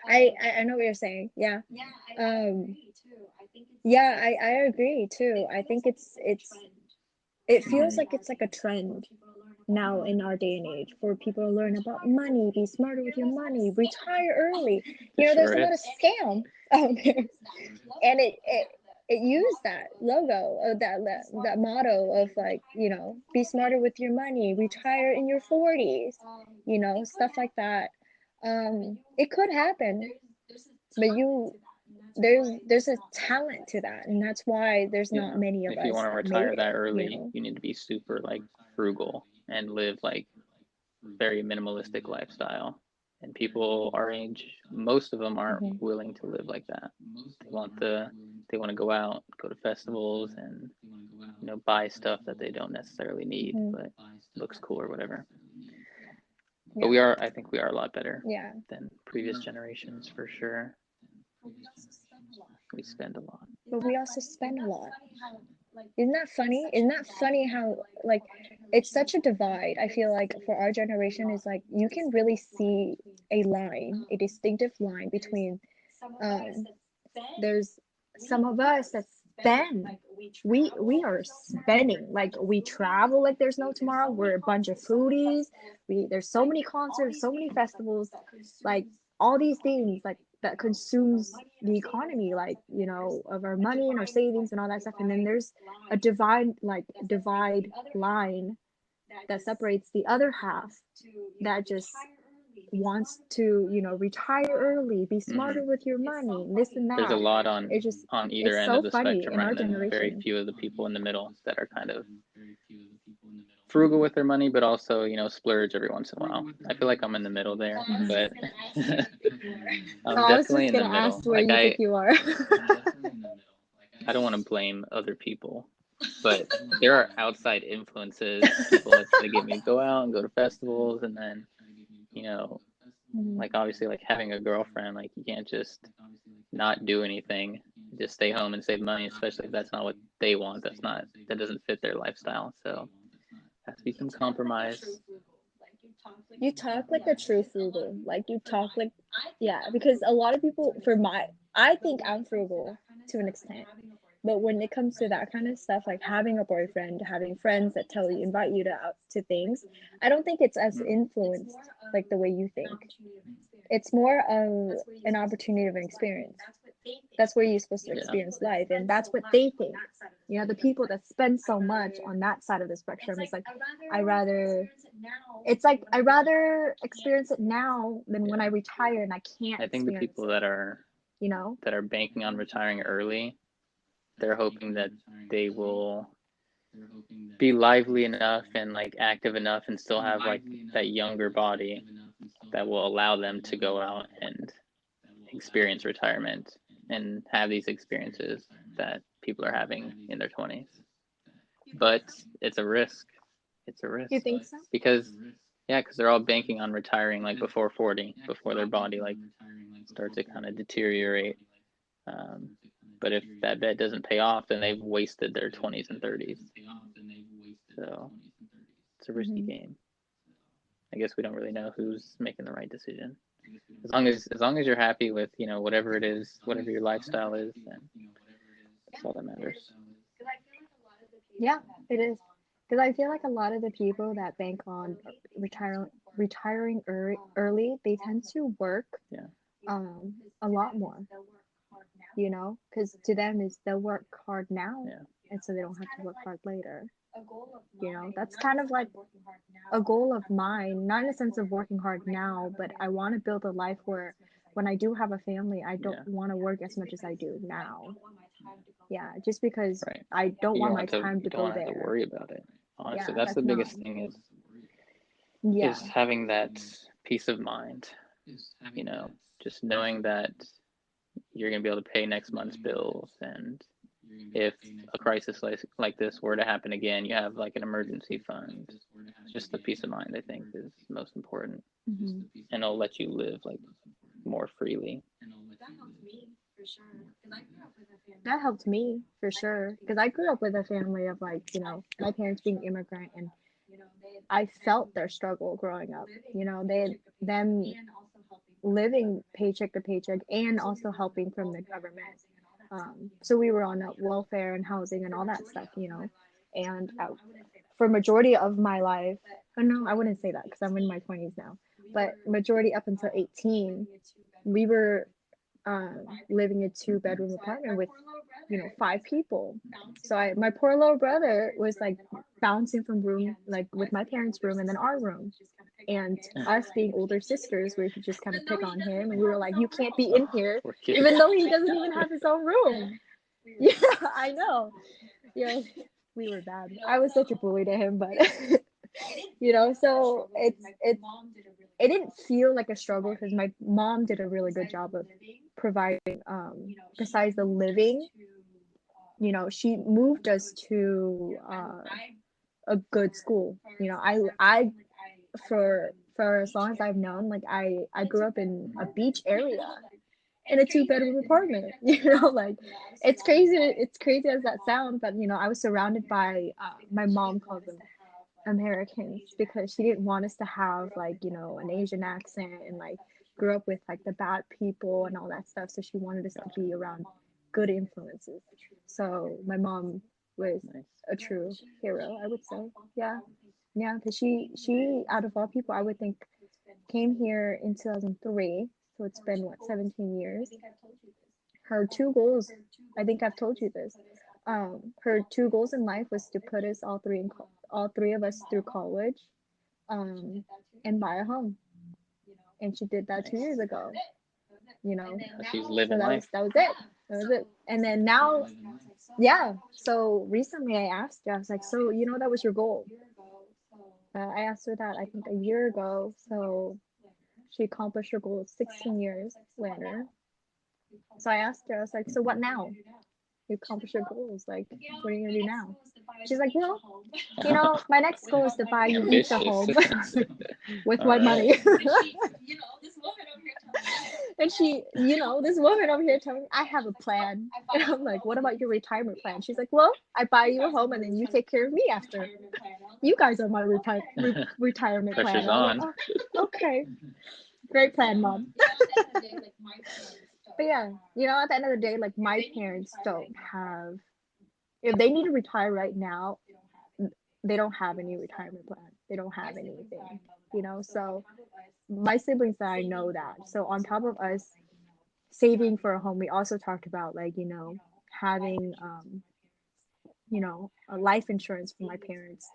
I know what you're saying. Yeah. Um, yeah, I agree too. I think it feels like it's like a trend now in our day and age for people to learn about money, be smarter with your money, retire early. it There's sure a lot of is. scam out there, and it used that logo of that motto of like, be smarter with your money, retire in your 40s, stuff like that. It could happen, but there's a talent to that, and that's why there's not Yeah. many And of if you us want to that made retire that early, it. you need to be super like frugal and live like very minimalistic lifestyle. And people our age, most of them aren't Hmm. willing to live like that. They want the they want to go out, go to festivals, and buy stuff that they don't necessarily need, Hmm. but looks cool or whatever. But Yeah. I think we are a lot better Yeah. than previous generations for sure. We spend a lot. But we also spend a lot. Isn't that funny? Isn't that funny how, like, it's such a divide? I feel like for our generation is like you can really see a line, a distinctive line between um there's some of us that spend. We are spending. Like we travel like there's no tomorrow. We're a bunch of foodies. There's so many concerts, so many festivals, like all these things like that consumes the economy, like of our money and our savings and all that stuff. And then there's a divide line that separates the other half that just wants to retire early, be Mm-hmm. smarter with your money, this and There's a that. lot It's either it's end of so the funny spectrum, in right? our And then very generation. few of the people in the middle that are kind of frugal with their money, but also splurge every once in a while. I feel like I'm in the middle there, but Oh, I'm I was definitely just in the gonna ask middle. where Like you think you are. I don't want to blame other people, but there are outside influences, people that try to get me to go out and go to festivals, and then you know, Mhm. like obviously like having a girlfriend, like you can't just not do anything, just stay home and save money, especially if that's not what they want. That doesn't fit their lifestyle. So has to be some compromise. You talk like a true frugal. Like you talk like, yeah, because a lot of people, I think I'm frugal to an extent. But when it comes to that kind of stuff, like having a boyfriend, having friends that invite you to things, I don't think it's as influenced like the way you think. It's more of an opportunity of an experience. That's where you're supposed to Yeah. experience life, and that's what they think. You know, the people that spend so much on that side of the spectrum is like, I rather. It's like I rather experience it now than when I Yeah. retire and I can't I think the experience people it. You know? that are banking on retiring early, they're hoping that they will be lively enough and like active enough and still have like that younger body that will allow them to go out and experience retirement and have these experiences that people are having in their 20s. But it's a risk. It's a risk You think so? because yeah, because they're all banking on retiring like before 40, before their body like starts to kind of deteriorate. Um, but if that bet doesn't pay off, then they've wasted their 20s and 30s. So it's a risky Hmm. game. I guess we don't really know who's making the right decision. As long as you're happy with whatever it is, whatever your lifestyle is, then that's all that matters. Yeah, it is. Because I feel like a lot of the people that bank on retiring early, they tend to work Yeah, a lot more, you know, because to them is they'll work hard now, yeah, and so they don't have to work hard later. You know, that's kind of like a goal of mine, not in a sense of working hard now, but I want to build a life where when I do have a family, I don't yeah. want to work as much as I do now. Yeah, just because Right. I don't You don't want want my to. time You to don't go want to have to there. worry about it. Honestly, Yeah, that's the that's not. biggest thing is Yeah. having that peace of mind. You know, just knowing that you're gonna be able to pay next month's bills, and if a crisis like this were to happen again, you have like an emergency fund. Just the peace of mind, I think, is most important, Hmm. and it'll let you live like more freely. That helped me for sure because I grew up with a family of like, you know, my parents being immigrant, and I felt their struggle growing up. You know, them living paycheck to paycheck and also helping from the government. So we were on welfare and housing and all that stuff, you know. And for majority of my life, oh no, I wouldn't say that because I'm in my 20s now. But majority up until 18, we were living a two-bedroom apartment with, you know, five people. So my poor little brother was like bouncing from room, like with my parents' room and then our room. And us being older sisters, we could just kind of pick on him, and we were like, "You can't be in Oh, here," poor kid. even though he doesn't even have his own room. Yeah, I know. Yeah, we were bad. I was such a bully to him, but you know, so it didn't feel like a struggle because my mom did a really good job of providing. Besides the living, you know, she moved us to a good school. You know, I for as long as I've known, like I grew up in a beach area in a two-bedroom apartment. You know, like it's crazy. It's crazy as that sounds, but you know, I was surrounded by my mom calls them Americans because she didn't want us to have like, you know, an Asian accent and like grew up with like the bad people and all that stuff. So she wanted us to be around good influences. So my mom was Nice. a true hero, I would say. Yeah. Yeah, because she out of all people, I would think came here in 2003. So it's been what, 17 years. Her two goals, I think I've told you this. Her two goals in life was to put us all three of us through college, um, and buy a home. And she did that 2 years Nice. ago. You know, She's so living life. that was it. That was it. And then now, yeah. So recently, I asked her. I was like, so you know, that was your goal. I asked her that I think a year ago. So she accomplished her goal 16 years later. So I asked her. I was like, so what now? You accomplish your goals. Like, what are you gonna do now? She's like, well, you know, my next goal is to buy you each a Ambitious. home with All my right. money. And she, you know, this woman over here telling me I have a plan. And I'm like, what about your retirement plan? She's like, well, I buy you a home and then you take care of me after. You guys are my retirement plan. Pressure's I was like, on. oh, okay, great plan, mom. But yeah, you know, at the end of the day, like my parents don't have, if they need to retire right now, they don't have any retirement plan. They don't have anything, you know. So my siblings and I know that. So on top of us saving for a home. We also talked about like, having a life insurance for my parents,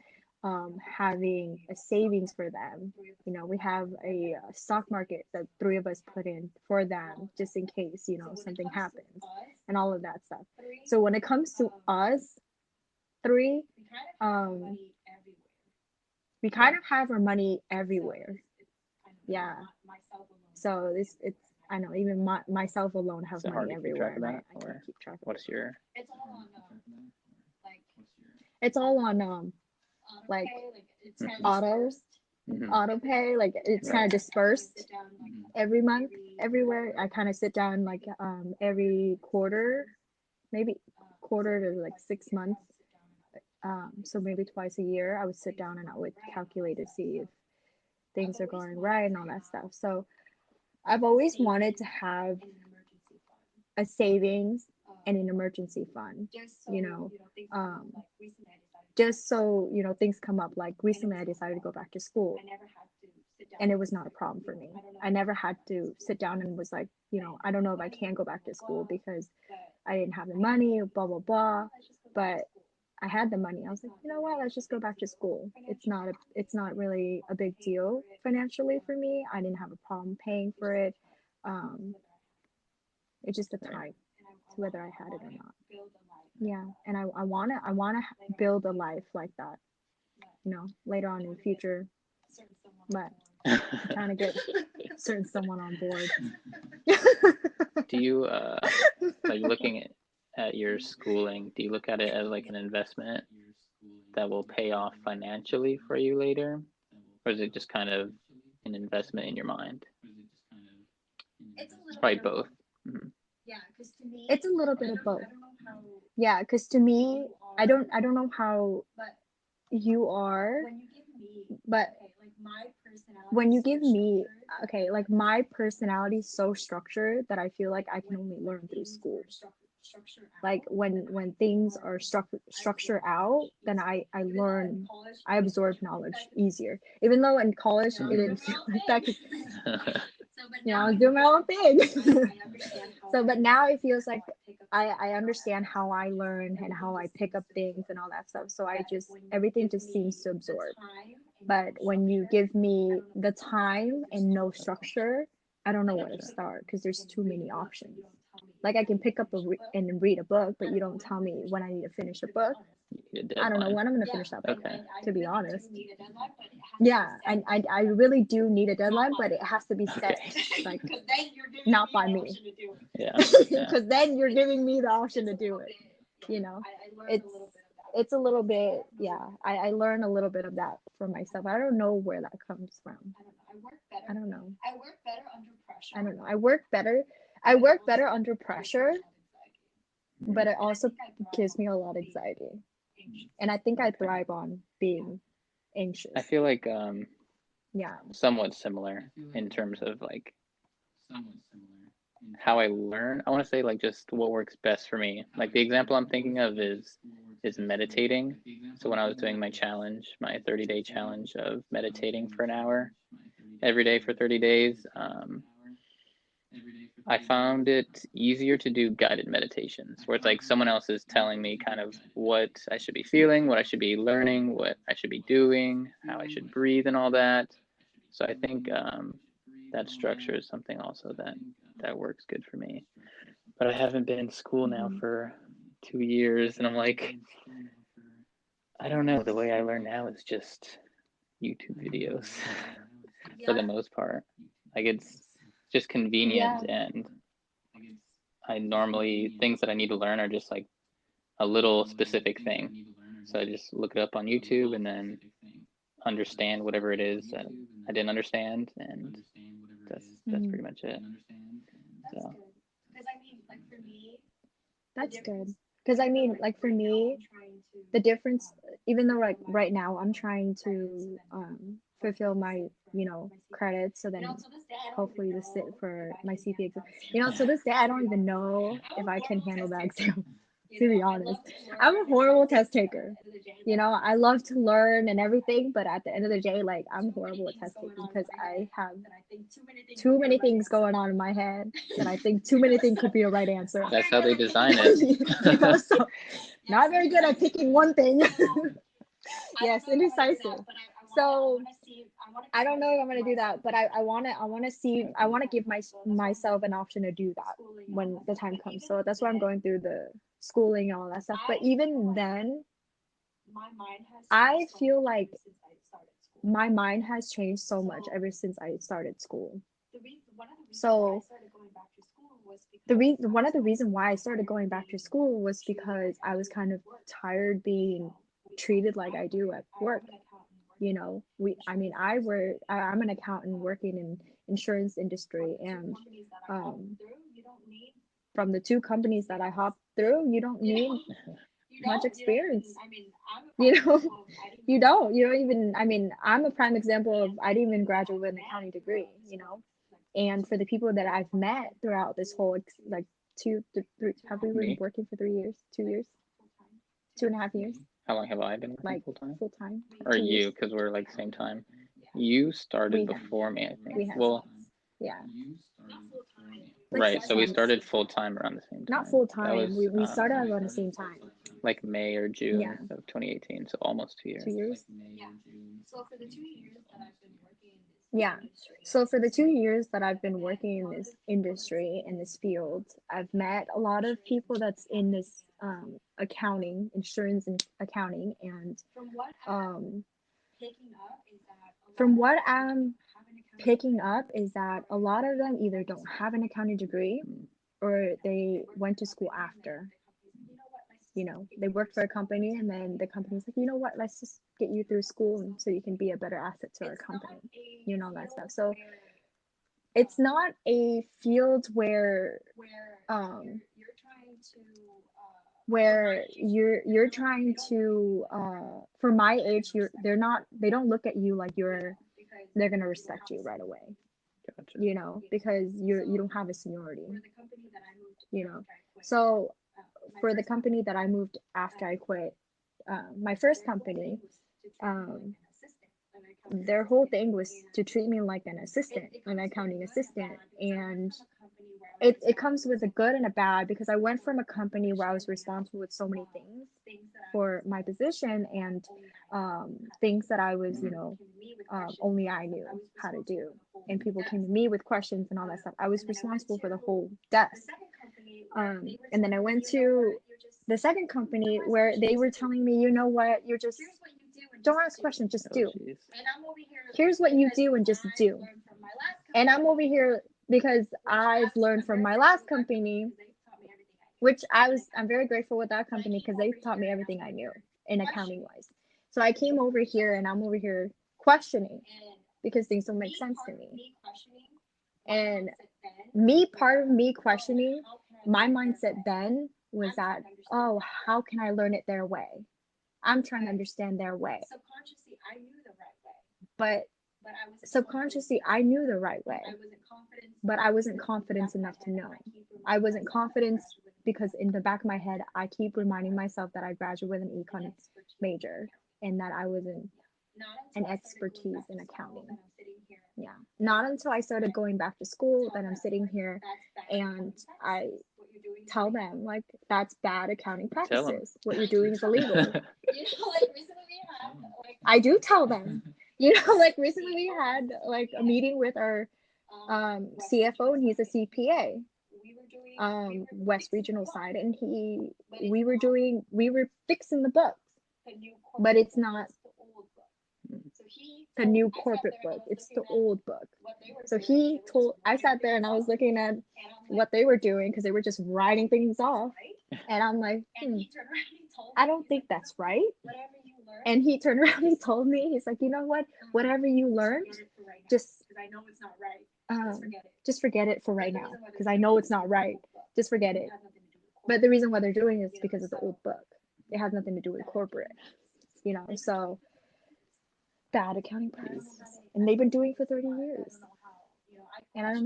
having a savings for them. We have a stock market that three of us put in for them just in case, something happens and all of that stuff. So when it comes to us three, um, we kind of have our money everywhere. Yeah. So it's I know even myself alone have Is it hard money to keep track everywhere, of and that, I can't or keep track of it. what's your? It's all on like autos Mhm. auto pay, like it's kind Right. of dispersed every month everywhere. I kind of sit down like every quarter, maybe quarter to like 6 months, so maybe twice a year I would sit down and I would calculate to see if things are going right and all that stuff. So I've always wanted to have a savings and an emergency fund, you know, um, just so, things come up. Like recently, I decided to go back to school and it was not a problem for me. I never had to sit down and was like, I don't know if I can go back to school because I didn't have the money, blah, blah, blah. But I had the money. I was like, you know what? Let's just go back to school. It's not really a big deal financially for me. I didn't have a problem paying for it. Um, it's just a Right. time to whether I had it or not. Yeah, and I wanna build a life like that, later on in the future. But I'm trying to get certain someone on board. Do you like looking at your schooling? Do you look at it as like an investment that will pay off financially for you later, or is it just kind of an investment in your mind? It's probably both. Mhm. It's a little bit of both. Yeah, because to me, I don't know how you are, but when you give me, okay, like my personality is so structured that I feel like I can only learn through school. Like when things are structured out, then I learn, I absorb knowledge easier, even though in college it didn't feel like that 'cause, I was doing my own thing. So but now it feels like I understand how I learn and how I pick up things and all that stuff, so I just everything just seems to absorb. But when you give me the time and no structure, I don't know where to Gotcha. start because there's too many options. Like I can pick up and read a book, but you don't tell me when I need to finish a book. You need a I don't know deadline. when I'm gonna finish that book, Okay. to be honest. Yeah, I really do need a deadline, but it has to be set Okay. like not by me. Yeah. Yeah. Because then you're giving me the option to do it. You know, it's it's a little bit, yeah. I learn a little bit of that for myself. I don't know where that comes from. I don't know. I don't know. I work better under pressure, but it also gives me a lot of anxiety. And I think I Okay. thrive on being I anxious. feel like Yeah. somewhat similar in terms of like how I learn. I want to say like just what works best for me. Like the example I'm thinking of is meditating. So when I was doing my challenge, my 30-day challenge of meditating for an hour every day for 30 days, I found it easier to do guided meditations where it's like someone else is telling me kind of what I should be feeling, what I should be learning, what I should be doing, how I should breathe, and all that. So I think that structure is something also that works good for me. But I haven't been in school now Mhm. for 2 years, and I'm like, I don't know. The way I learn now is just YouTube videos for the most part. Like it's just convenient, Yeah. and I normally things that I need to learn are just like a little specific thing. So I just look it up on YouTube and then understand whatever it is that I didn't understand, and that's Mhm. pretty much it. So That's good. Because I mean, like for me, the difference, even though like right now I'm trying to fulfill my, credits, so then hopefully this sit for my CPA exam. To this day I don't even know if I can handle that exam. To be honest, I'm a horrible test taker. You know, I love to learn and everything, but at the end of the day, like I'm horrible at test taking because I have too many things going on in my head that I think too many things could be a right answer. That's how they design it. You know, so not very good at picking one thing. Yes, indecisive. So I don't know if I'm gonna do that, but I wanna give myself an option to do that when the time comes. So that's why I'm going through the schooling and all that stuff. But even then, I feel like my mind has changed so much ever since I started school. So one of the reason why I started going back to school was because I was kind of tired being treated like I do at work. You know, I'm an accountant working in insurance industry, and um, from the two companies that I hopped through, you don't need much experience. You know, you don't even, I mean, I'm a prime example of, I didn't even graduate with an accounting degree, you know. And for the people that I've met throughout this whole like three, have we been Me? working for 3 years, 2 years, 2.5 years, How long have I been working like full time? full time? Or 2 years. you, because we're like same time. You started We have. before me, I think. We have. Well, Yeah, like right. six So we months. started full time around the same Not time. full That time. was We started around the same time. like May or June Yeah, of 2018, so almost 2 years. 2 years. Yeah. So for the 2 years that I've been working in this industry, in this field, I've met a lot of people that's in this accounting, insurance and accounting, and um, from what I'm picking up is that a lot of them either don't have an accounting degree or they went to school after. You know, they worked for a company and then the company's like, you know what, let's just get you through school so you can be a better asset to our company, you know, that stuff. So it's not a field um where you're trying to for my age, they don't look at you like they're gonna respect you right away, Gotcha. you know, because you don't have a seniority, you know. So for the company that I moved after I quit, my first company, um, their whole thing was to treat me like an assistant, an accounting assistant. And it comes with a good and a bad because I went from a company where I was responsible with so many things for my position and things that I was, you know, only I knew how to do. And people came to me with questions and all that stuff. I was responsible for the whole desk. And then I went to the second company where they were telling me, you know what, you're just don't ask questions, just Oh, do. jeez. Here's what you do and just do. And I'm over here because I've learned from my last company, which I'm very grateful with that company because they taught me everything I knew in accounting wise. So I came over here and I'm over here questioning because things don't make sense to me. And part of me questioning, my mindset then was that, oh, how can I learn it their way? I'm trying to understand their way. But subconsciously, I knew the right way, but I wasn't confident enough to know. I wasn't confident because in the back of my head, I keep reminding myself that I graduated with an econ major and that I wasn't an expertise in accounting. Yeah. Not until I started going back to school that I'm sitting here and I tell them like that's bad accounting Tell them. practices. What you're doing is illegal. I do tell them. You know, like recently we had like a meeting with our CFO and he's a CPA, West Regional side, and we were fixing the books, but it's not the new corporate book. It's the old book. So I sat there and I was looking at what they were doing because they were just writing things off. And I'm like, I don't think that's right. And he turned around and he told me, he's like, you know what? Whatever you learned, just just forget it for right now because I know it's not right. Just forget it. But the reason why they're doing it is because it's the old book. It has nothing to do with corporate, you know. So bad accounting practices, and they've been doing it for 30 years. And I don't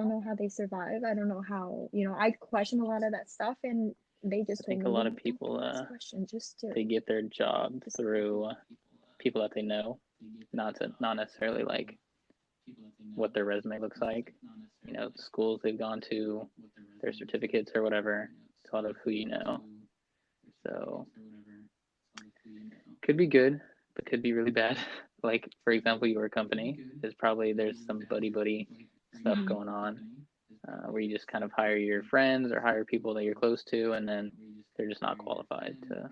know how they survive. I don't know how, you know, I question a lot of that stuff, and they just I think told a me, lot of don't people ask questions, just do. they get their job through people that they know, not necessarily like what their resume looks like. You know, the schools they've gone to, their certificates or whatever. It's a lot of who you know. So could be good, but could be really bad. Like for example, your company is probably there's some buddy stuff going on where you just kind of hire your friends or hire people that you're close to, and then they're just not qualified to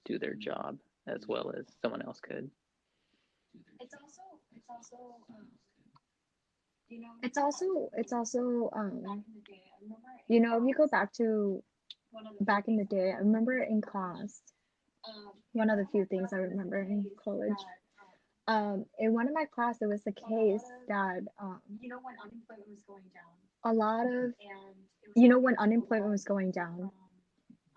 do their job as well as someone else could. It's also you know, if you go back in the day, I remember in class, one of the few things I remember in college. In one of my class, there was a case that a lot of, you know, when unemployment was going down,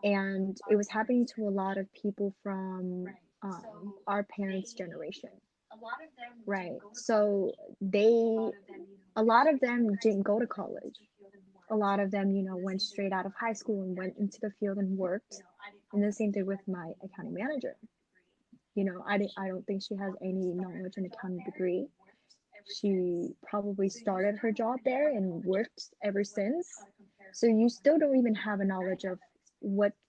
and it was happening to a lot of people from our parents' generation, right? So they, a lot of them didn't go to college. A lot of them, you know, went straight out of high school and went into the field and worked. And the same thing with my accounting manager. You know, I don't think she has any knowledge in accounting degree. She probably started her job there and worked ever since. So you still don't even have a knowledge of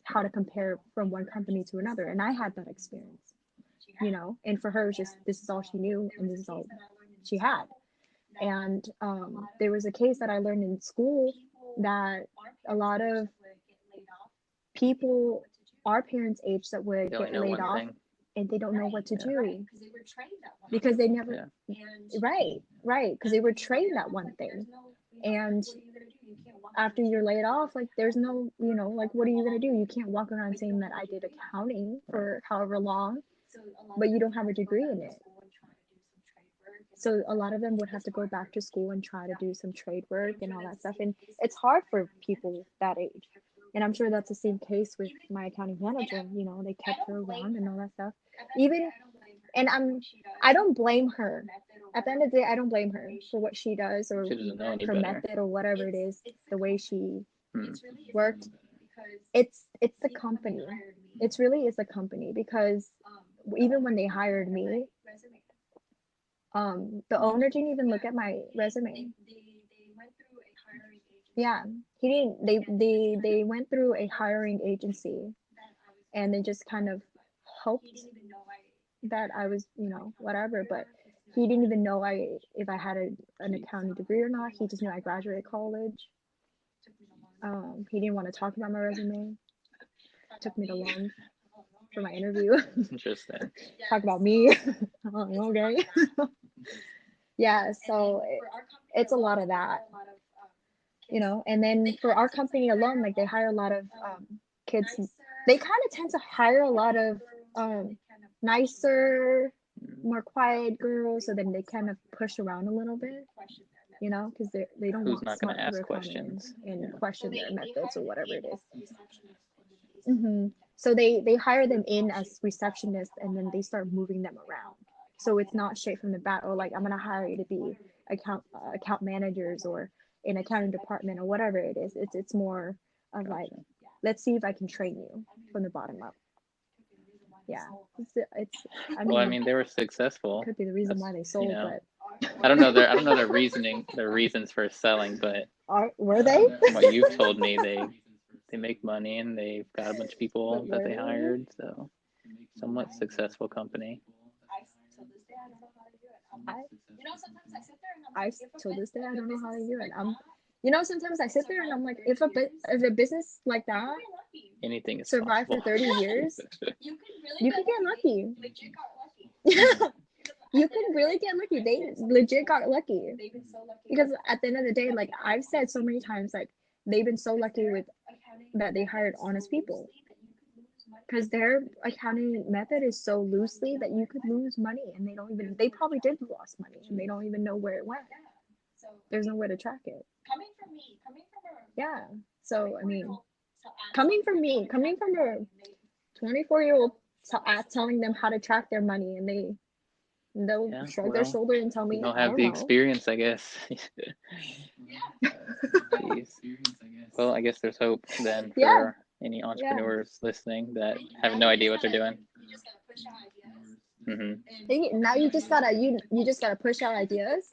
how to compare from one company to another. And I had that experience, you know, and for her, it was just this is all she knew and this is all she had. And there was a case that I learned in school that a lot of people our parents' age that would get laid off and they don't know what to do because they never right because they were trained at one thing, and after you're laid off, like there's no, you know, like what are you going to do? You can't walk around saying that I did accounting for however long but you don't have a degree in it. So a lot of them would have to go back to school and try to do some trade work and all that stuff. And it's hard for people that age. And I'm sure that's the same case with my accounting manager. You know, they kept her around and all that stuff. Even, and I don't blame her. At the end of the day, I don't blame her for what she does or her method or whatever it is, the way she worked. It's the company. It's really is the company because even when they hired me, the owner didn't even look at my resume. Yeah, he didn't. They went through a hiring agency, and they just kind of hoped that I was, you know, whatever. But he didn't even know if I had an accounting degree or not. He just knew I graduated college. He didn't want to talk about my resume. Took me to lunch for my interview. Interesting. Talk about me. Okay. Yeah, so it's a lot of that, you know. And then for our company alone, like they hire a lot of kids. They kind of tend to hire a lot of nicer, more quiet girls, so then they kind of push around a little bit, you know, because they don't want not smart going to people ask questions and question their methods or whatever it is. So they hire them in as receptionists and then they start moving them around. So it's not straight from the bat, or like I'm gonna hire you to be account managers or in accounting department or whatever it is. It's more of like, let's see if I can train you from the bottom up. Yeah, it's well, I mean, they were successful. Could be the reason why they sold, you know, but I don't know their reasons for selling, but were they? From what you've told me, they make money and they've got a bunch of people that they hired, so somewhat successful company. I till this day I don't know how to do it. You know, sometimes I sit there and I'm like, if a business like that anything is survive possible. for 30 years, you can get lucky. You can really get lucky. They legit got lucky because at the end of the day, like I've said so many times, like they've been so lucky with that they hired honest people because their accounting method is so loosely that you could lose money and they probably did lose money and they don't even know where it went. There's no way to track it. Yeah. So I mean, coming from a 24-year-old telling them how to track their money and they'll shrug their shoulder and tell me they'll have the experience, I guess. Jeez. Well, I guess there's hope then for any entrepreneurs listening that have no idea what they're doing. Now you just gotta push out ideas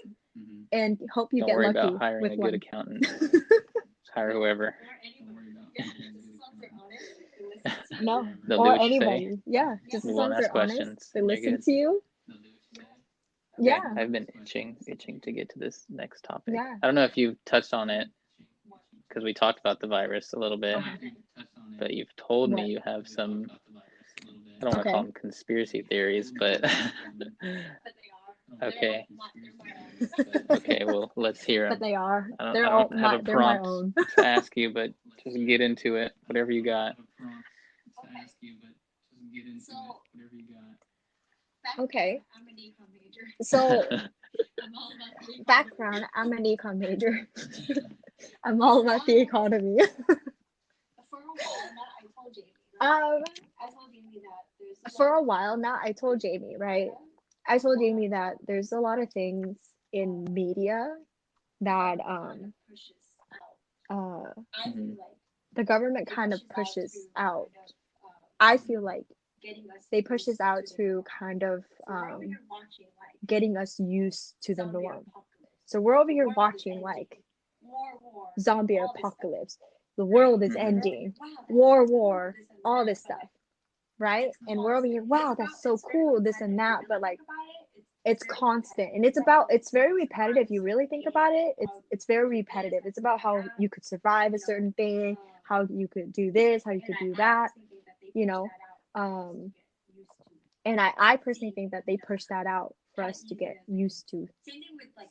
and hope you Don't get worry lucky about hiring with a one. good accountant. Just hire whoever. No, They'll do or what you say. anybody. Yeah, just You as long won't as ask they're honest, questions. they and you're listen good. to you. Okay, Yeah, I've been itching to get to this next topic. yeah. I don't know if you touched on it because we talked about the virus a little bit, but you've told me What? you have some, I don't want to Okay. call them conspiracy theories, but okay. Okay, well, let's hear But them. they are. I They're don't have a they're my prompt own. to ask you, but just get into it. Whatever you got. Okay. So background, I'm an econ major. I'm all about the economy. For a while now, I told Jamie, right? I told Jamie that there's a lot of things in media that the government kind of pushes out. I feel like they push us out to kind of getting us used to the norm. So we're over here watching like zombie apocalypse, the world is ending, war, all this stuff, right? And we're over here, wow, that's so cool, this and that, but like it's constant and it's very repetitive. You really think about it, it's very repetitive. It's about how you could survive a certain thing, how you could do this, how you could do that, you know. And I personally think that they push that out for us to get used to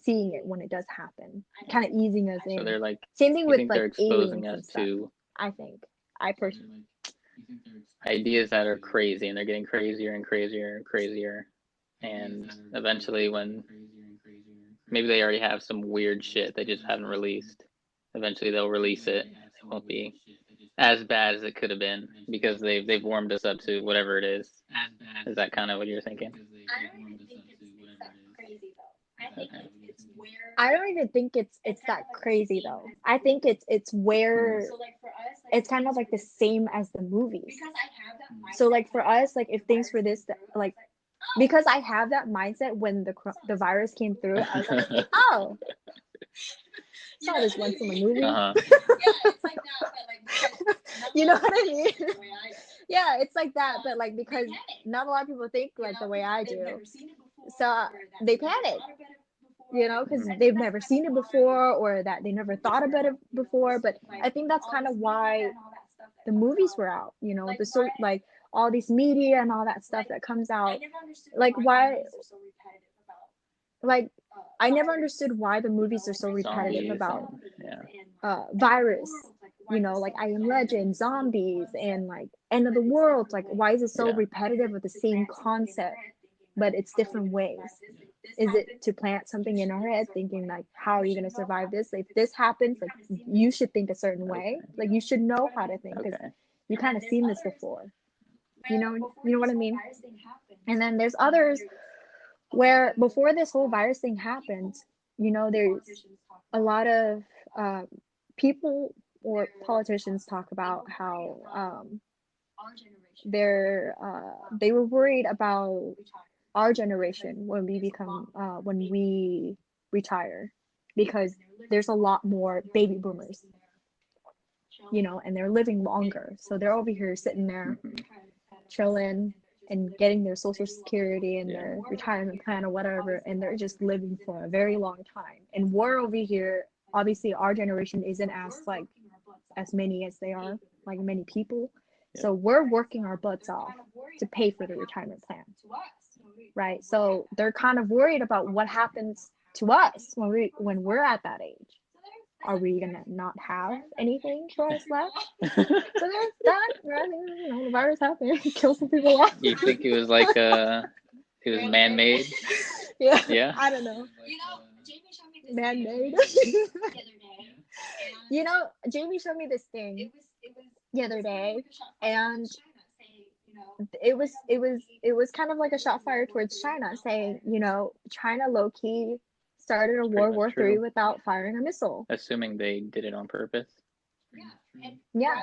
seeing it when it does happen, kind of easing us in. So they're like, same thing you with think like they're exposing aliens us and stuff. to I personally ideas that are crazy, and they're getting crazier and crazier and crazier, and eventually when maybe they already have some weird shit they just haven't released, eventually they'll release it. It won't be as bad as it could have been because they've warmed us up to whatever it is. Is that kind of what you're thinking? I don't even think it's that crazy though. I think it's where it's kind of like the same as the movies. So like for us, like if things were this like, because I have that mindset when the virus came through, I was like, oh, saw this once in a movie. You know what I mean? Yeah, it's like that, but like because not a lot of people think like the way I do, so they panic, you know, because they've never seen it before or that they never thought about it before. But I think that's kind of why the movies were out, you know, like all these media and all that stuff that comes out, like why, like I never understood why the movies are so repetitive about virus, you know, like I Am Legend, zombies, and like end of the world. Like why is it so repetitive with the same concept, but it's different ways? Is it to plant something in our head, thinking like, how are you going to survive this? If this happens, like you should think a certain way. Like you should know how to think because you kind of seen this before. You know what I mean? And then there's others where before this whole virus thing happened, you know, there's a lot of people or politicians talk about how they were worried about our generation when we retire, because there's a lot more baby boomers, you know, and they're living longer, so they're over here sitting there chilling and getting their social security and their retirement plan or whatever, and they're just living for a very long time. And we're over here, obviously our generation isn't as many as they are, like many people, so we're working our butts off to pay for the retirement plan, right? So they're kind of worried about what happens to us when we're at that age. Are we gonna not have anything for us left? So there's that, right? You know, the virus happened, kill some people off. You think it was like it was man-made? Yeah. I don't know. Man-made. You know, Jamie showed me this thing the other day, and it was kind of like a shot fired towards China, saying, you know, China low-key started a World War III without firing a missile. Assuming they did it on purpose. Yeah.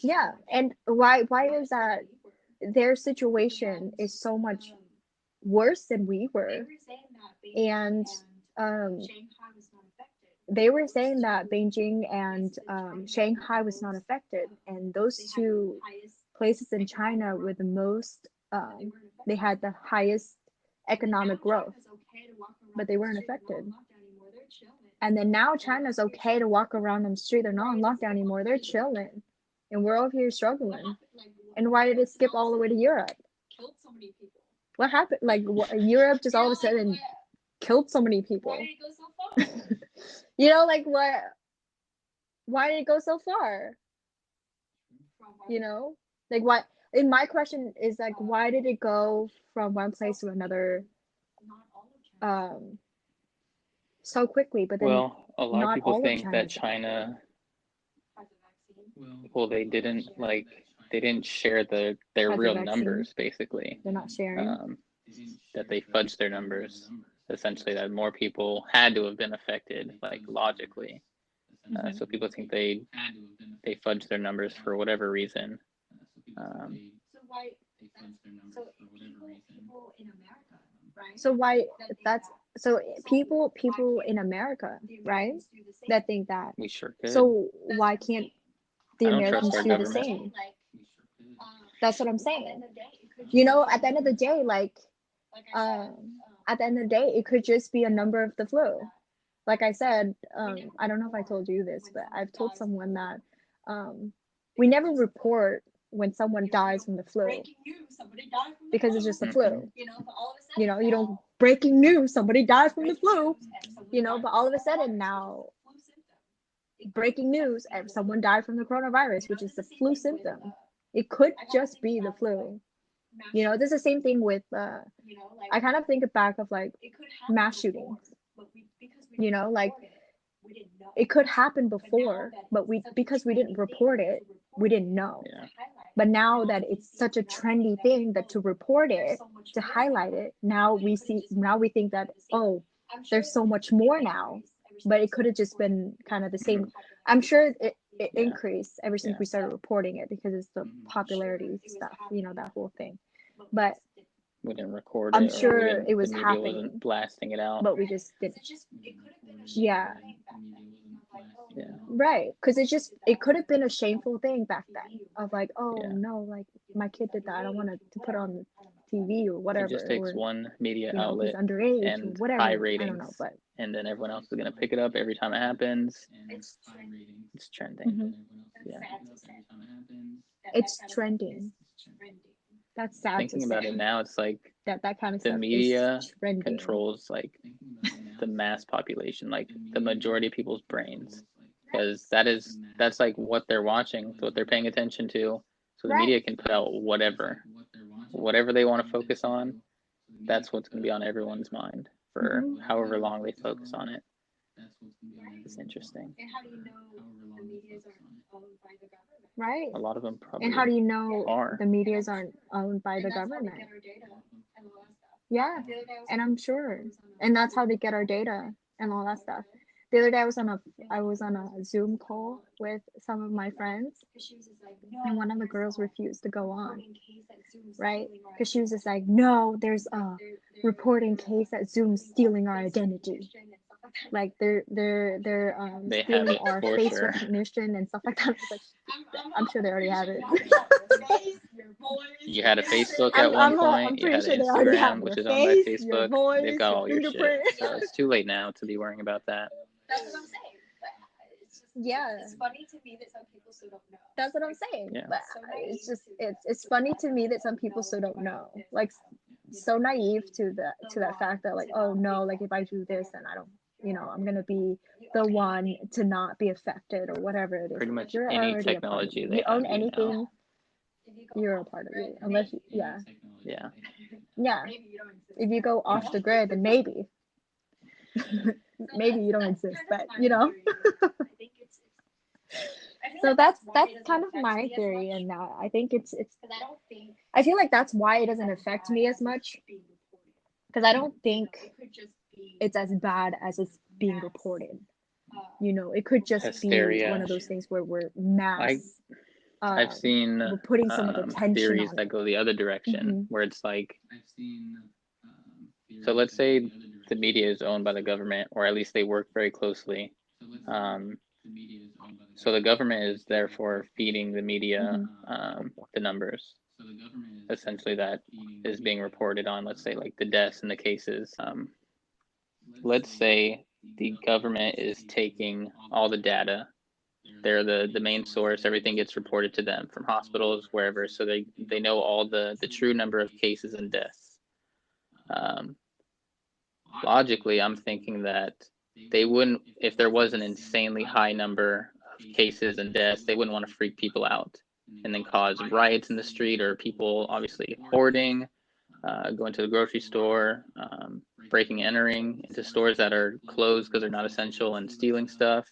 Yeah. And why is that their situation is so much worse than we were? And um, they were saying that Beijing and Shanghai was not affected, and those two places in China were the most. They had the highest economic growth, but they weren't affected. And then now China's okay to walk around on the street. They're not on lockdown anymore. They're chilling, and we're over here struggling. And why did it skip all the way to Europe? What happened? Like Europe just all of a sudden killed so many people. You know, like what? Why did it go so far? You know, like what? And my question is like, why did it go from one place to another, so quickly? But then Well, a lot of not people all of think that China. well, they didn't share their Has a real vaccine. numbers, basically. They're not sharing. That they fudged their numbers. Essentially, that more people had to have been affected, like logically. So people think they fudged their numbers for whatever reason. So why that's so people in America, right? That think that. We sure could. So why can't the I don't trust Americans our do the government. same? That's what I'm saying. You know, at the end of the day, like, at the end of the day, it could just be a number of the flu. Like I said, I don't know if I told you this, but I've told someone that we never report when someone dies from the flu because it's just the flu. You know, you don't breaking news, somebody died from the flu. You know, but all of a sudden now, breaking news, someone died from the coronavirus, which is the flu symptom. It could just be the flu. You know, this is the same thing with I kind of think back of like mass shootings. You know, like it could happen before, but because we didn't report it, we didn't know. Yeah. But now that it's such a trendy thing that to report it, to highlight it, now we think that, oh, there's so much more now. But it could have just been kind of the same. I'm sure it increased ever since we started reporting it because it's the popularity stuff, you know, that whole thing. But we didn't record it. I'm sure it was the media happening, wasn't blasting it out. but we just didn't. Yeah. Yeah. Right, because it could have been a shameful thing back then of like, oh Yeah. no, like my kid did that. I don't want to put it on the TV or whatever. It just takes or, one media you know, outlet he's underage and or whatever. high I ratings, don't know, but and then everyone else is gonna pick it up every time it happens. It's trending. Mhm. Yeah. It's trending. That's sad Thinking to about say. it now, it's like that kind of the stuff media is trending. controls like the mass population, like the majority of people's brains, because that's like what they're watching, what they're paying attention to. So the Right. media can put out whatever they want to focus on. That's what's going to be on everyone's mind for however long they focus on it. It's interesting. And how do you know the medias aren't owned by the government? Right. A lot of them probably. And how do you know are. the medias aren't owned by the government? Yeah, and I'm sure, and that's how they get our data and all that stuff. The other day I was on a Zoom call with some of my friends, and one of the girls refused to go on, right? Because she was just like, no, there's a reporting case that Zoom's stealing our identity. Like they're They stealing have it our for face sure. recognition and stuff like that. Like, I'm sure they already have it. You had a Facebook at one point. You had sure Instagram, which is owned by Facebook. voice, They've got all your shit. fingerprint. So it's too late now to be worrying about that. That's what I'm saying. Yeah. It's funny to me that some people still don't know. That's what I'm saying. Yeah. But it's funny to me that some people still don't know. Like so naive to that fact that like, oh no, like if I do this then I don't, you know, I'm gonna be the one to not be affected or whatever it is. Pretty much You're any already technology a part of it. they You own have anything, now. you're a part of it. Unless you, yeah. Yeah. Yeah. If you go off the grid, then maybe. Maybe you don't exist, but you know. So that's kind of my theory, and I think it's. I feel like that's why it doesn't affect me as much, because I don't think it's as bad as it's being reported. it could just be Hysteria. one of those things where we're I've seen we're putting so much attention theories on that it. go the other direction, where it's like, so let's say the media is owned by the government, or at least they work very closely. So the government is therefore feeding the media the numbers, essentially, that is being reported on, let's say, like the deaths and the cases. Let's say the government is taking all the data. They're the main source. Everything gets reported to them from hospitals, wherever. So they know all the true number of cases and deaths. Logically, I'm thinking that they wouldn't, if there was an insanely high number of cases and deaths, they wouldn't want to freak people out and then cause riots in the street, or people obviously hoarding, going to the grocery store, breaking and entering into stores that are closed because they're not essential, and stealing stuff.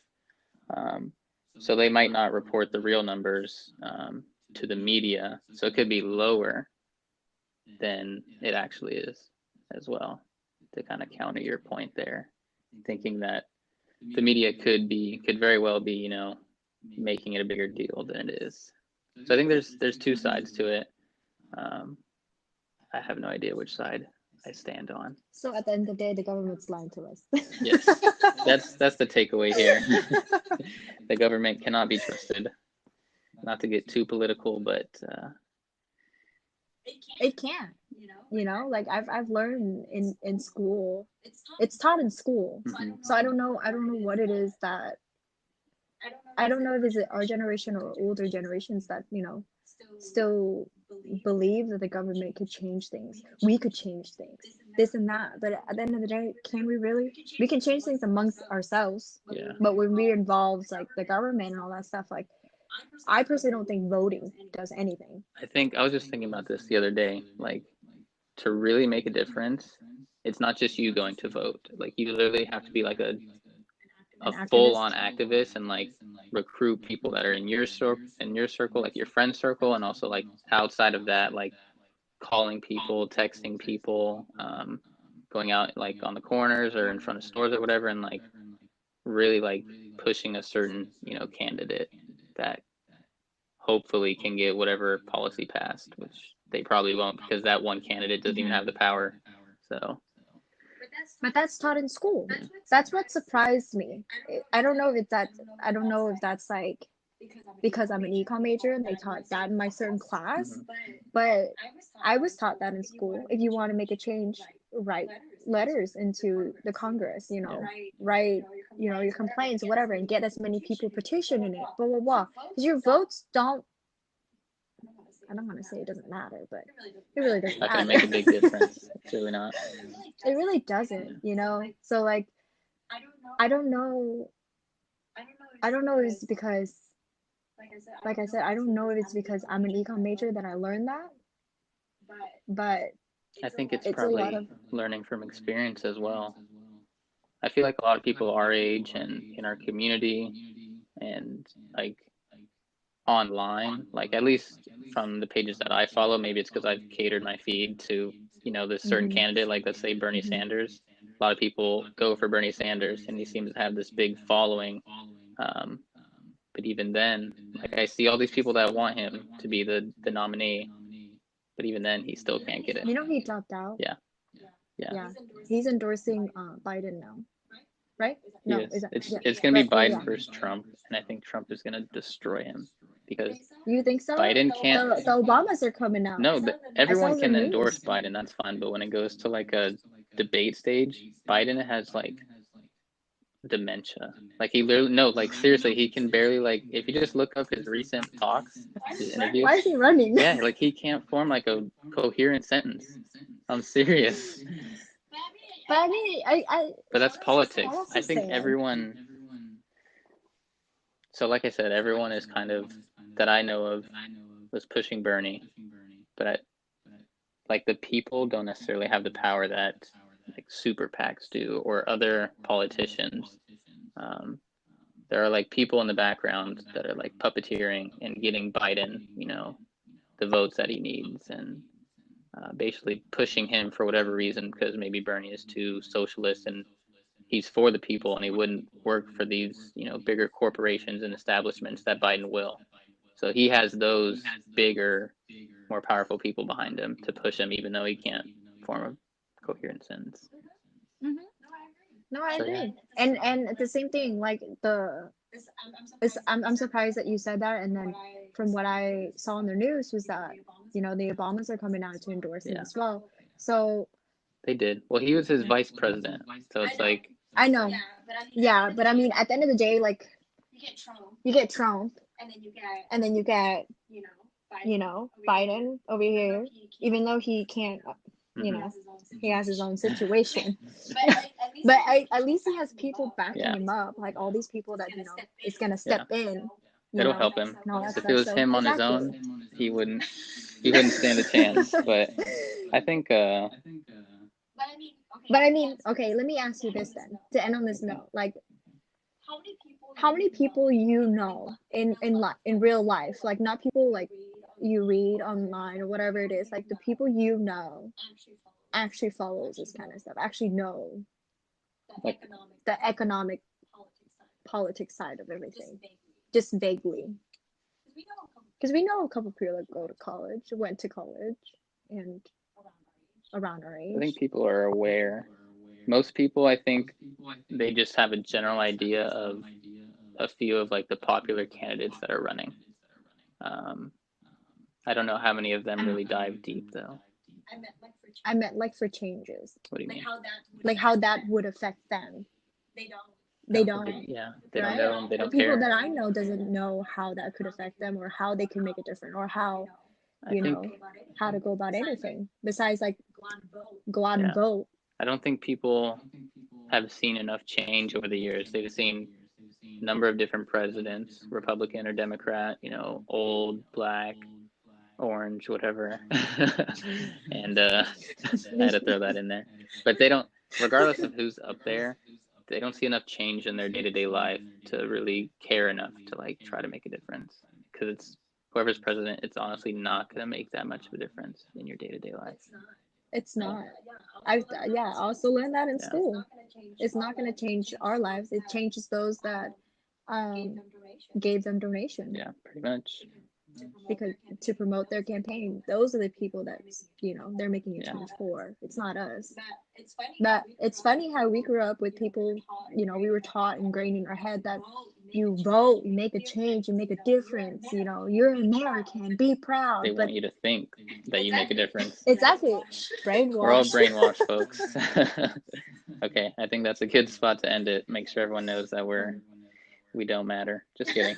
So they might not report the real numbers to the media. So it could be lower than it actually is as well, to kind of counter your point there, thinking that the media could very well be, making it a bigger deal than it is. So I think there's two sides to it. I have no idea which side I stand on. So at the end of the day, the government's lying to us. Yes, that's the takeaway here. The government cannot be trusted. Not to get too political, but it can. Like I've learned in school. It's taught in school. So I don't know what it is that, I don't know if it's our generation or older generations that, still believe that the government could change things. We could change things, this and that. But at the end of the day, can we really? We can change things amongst ourselves. Yeah. But when we involve like the government and all that stuff, like, I personally don't think voting does anything. I was just thinking about this the other day. Like, to really make a difference, it's not just you going to vote. Like, you literally have to be like a full-on activist, and like recruit people that are in your circle, like your friend circle, and also like outside of that, like calling people, texting people, going out like on the corners or in front of stores or whatever, and like really like pushing a certain candidate that hopefully can get whatever policy passed, which they probably won't, because that one candidate doesn't even have the power. So but that's taught in school. That's what surprised me. I don't know if that's like because I'm an econ major and they taught that in my certain class, but I was taught that in school. If you want to make a change, write letters into the Congress, write your complaints or whatever, and get as many people petition in it, blah blah blah. Because your votes don't, I don't want to say it doesn't matter, but it really doesn't not matter. gonna make a big difference. It's really not. It really doesn't, So like, I don't know if it's because, like I said, I don't know if it's because I'm an econ major that I learned that, but I think it's probably learning from experience as well. I feel like a lot of people our age and in our community and like online, like at least from the pages that I follow, maybe it's because I've catered my feed to, this certain candidate, like let's say Bernie Sanders. A lot of people go for Bernie Sanders, and he seems to have this big following. But even then, like I see all these people that want him to be the nominee, but even then he still can't get it. He dropped out. Yeah. He's endorsing Biden now, right? No, it's going to be Biden versus Trump, and I think Trump is going to destroy him, because you think so? Biden can't. The Obamas are coming out. No, everyone can endorse Biden. That's fine, but when it goes to like a debate stage, Biden has like dementia. Like he literally, seriously, he can barely, like, if you just look up his recent talks, his interviews. Why is he running? Yeah, like he can't form like a coherent sentence. I'm serious. But I mean, but that's politics. I think everyone. So like I said, everyone is kind of, that I know of, was pushing Bernie, but like the people don't necessarily have the power that like super PACs do, or other politicians. There are like people in the background that are like puppeteering and getting Biden, the votes that he needs, and basically pushing him for whatever reason, because maybe Bernie is too socialist and he's for the people and he wouldn't work for these, bigger corporations and establishments that Biden will. So he has those bigger, more powerful people behind him to push him, even though he can't form a coherent sentence. Mm-hmm. No, I So, agree. And the same thing, like I'm surprised that you said that. And then from what I saw in the news was that, the Obamas are coming out to endorse him as well. So they did. Well, he was his vice president. So it's like, I know. Yeah, but I mean, at the end of the day, like, you get Trump, and then you get, Biden over here, even though he can't, he has his own situation. But at least he has people backing him up, like all these people that, is going to step in. It'll help him. If it was So, him on his own, he wouldn't stand a chance. But I think But I mean, okay, let me ask you this then, to end on this note. Like, how many people in real life, like not people like you read online or whatever it is, like the people actually follows this kind of stuff, actually know like the economic politics side of everything, just vaguely. Because we know a couple people that went to college, and around our age. I think people are aware. Most people, I think, they just have a general idea of a few of like the popular candidates that are running. I don't know how many of them really dive deep though. I meant like for changes. What do you mean? Like how that would affect them. They don't. They don't know. They don't the people care. that I know doesn't know how that could affect them, or how they can make it different, or how how to go about anything besides like go out and vote. I don't think people have seen enough change over the years. They've seen a number of different presidents, Republican or Democrat, old, black, orange, whatever. And I had to throw that in there. But they don't, regardless of who's up there, they don't see enough change in their day-to-day life to really care enough to like try to make a difference. Because it's whoever's president, it's honestly not going to make that much of a difference in your day-to-day life. It's not. I also learned that in school. It's not going to change our lives. It changes those that gave them donation. Yeah, pretty much. Because to promote their campaign, those are the people that they're making a change for. It's not us. But it's funny how we grew up with people, we were taught ingrained in our head that you vote, you make a change, you make a difference. You're American, be proud. They want you to think that you make a difference. Exactly. Brainwash. We're all brainwashed, folks. Okay, I think that's a good spot to end it. Make sure everyone knows that we don't matter. Just kidding.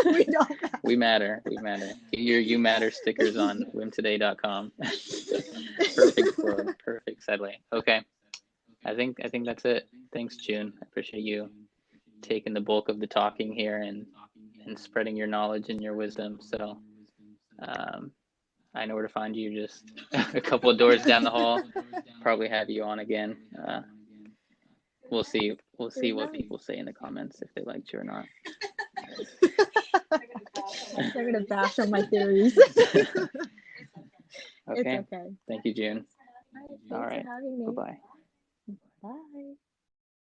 We don't matter. We matter. We matter. Get your You Matter stickers on WIMToday.com. Perfect plug. Perfect segue. Okay. I think that's it. Thanks, June. I appreciate you taking the bulk of the talking here and spreading your knowledge and your wisdom. So I know where to find you. Just a couple of doors down the hall. Probably have you on again. We'll see what people say in the comments, if they liked you or not. They're gonna bash on my theories. Okay. It's okay. Thank you, June. All right. All right. For having me. Bye-bye. Bye.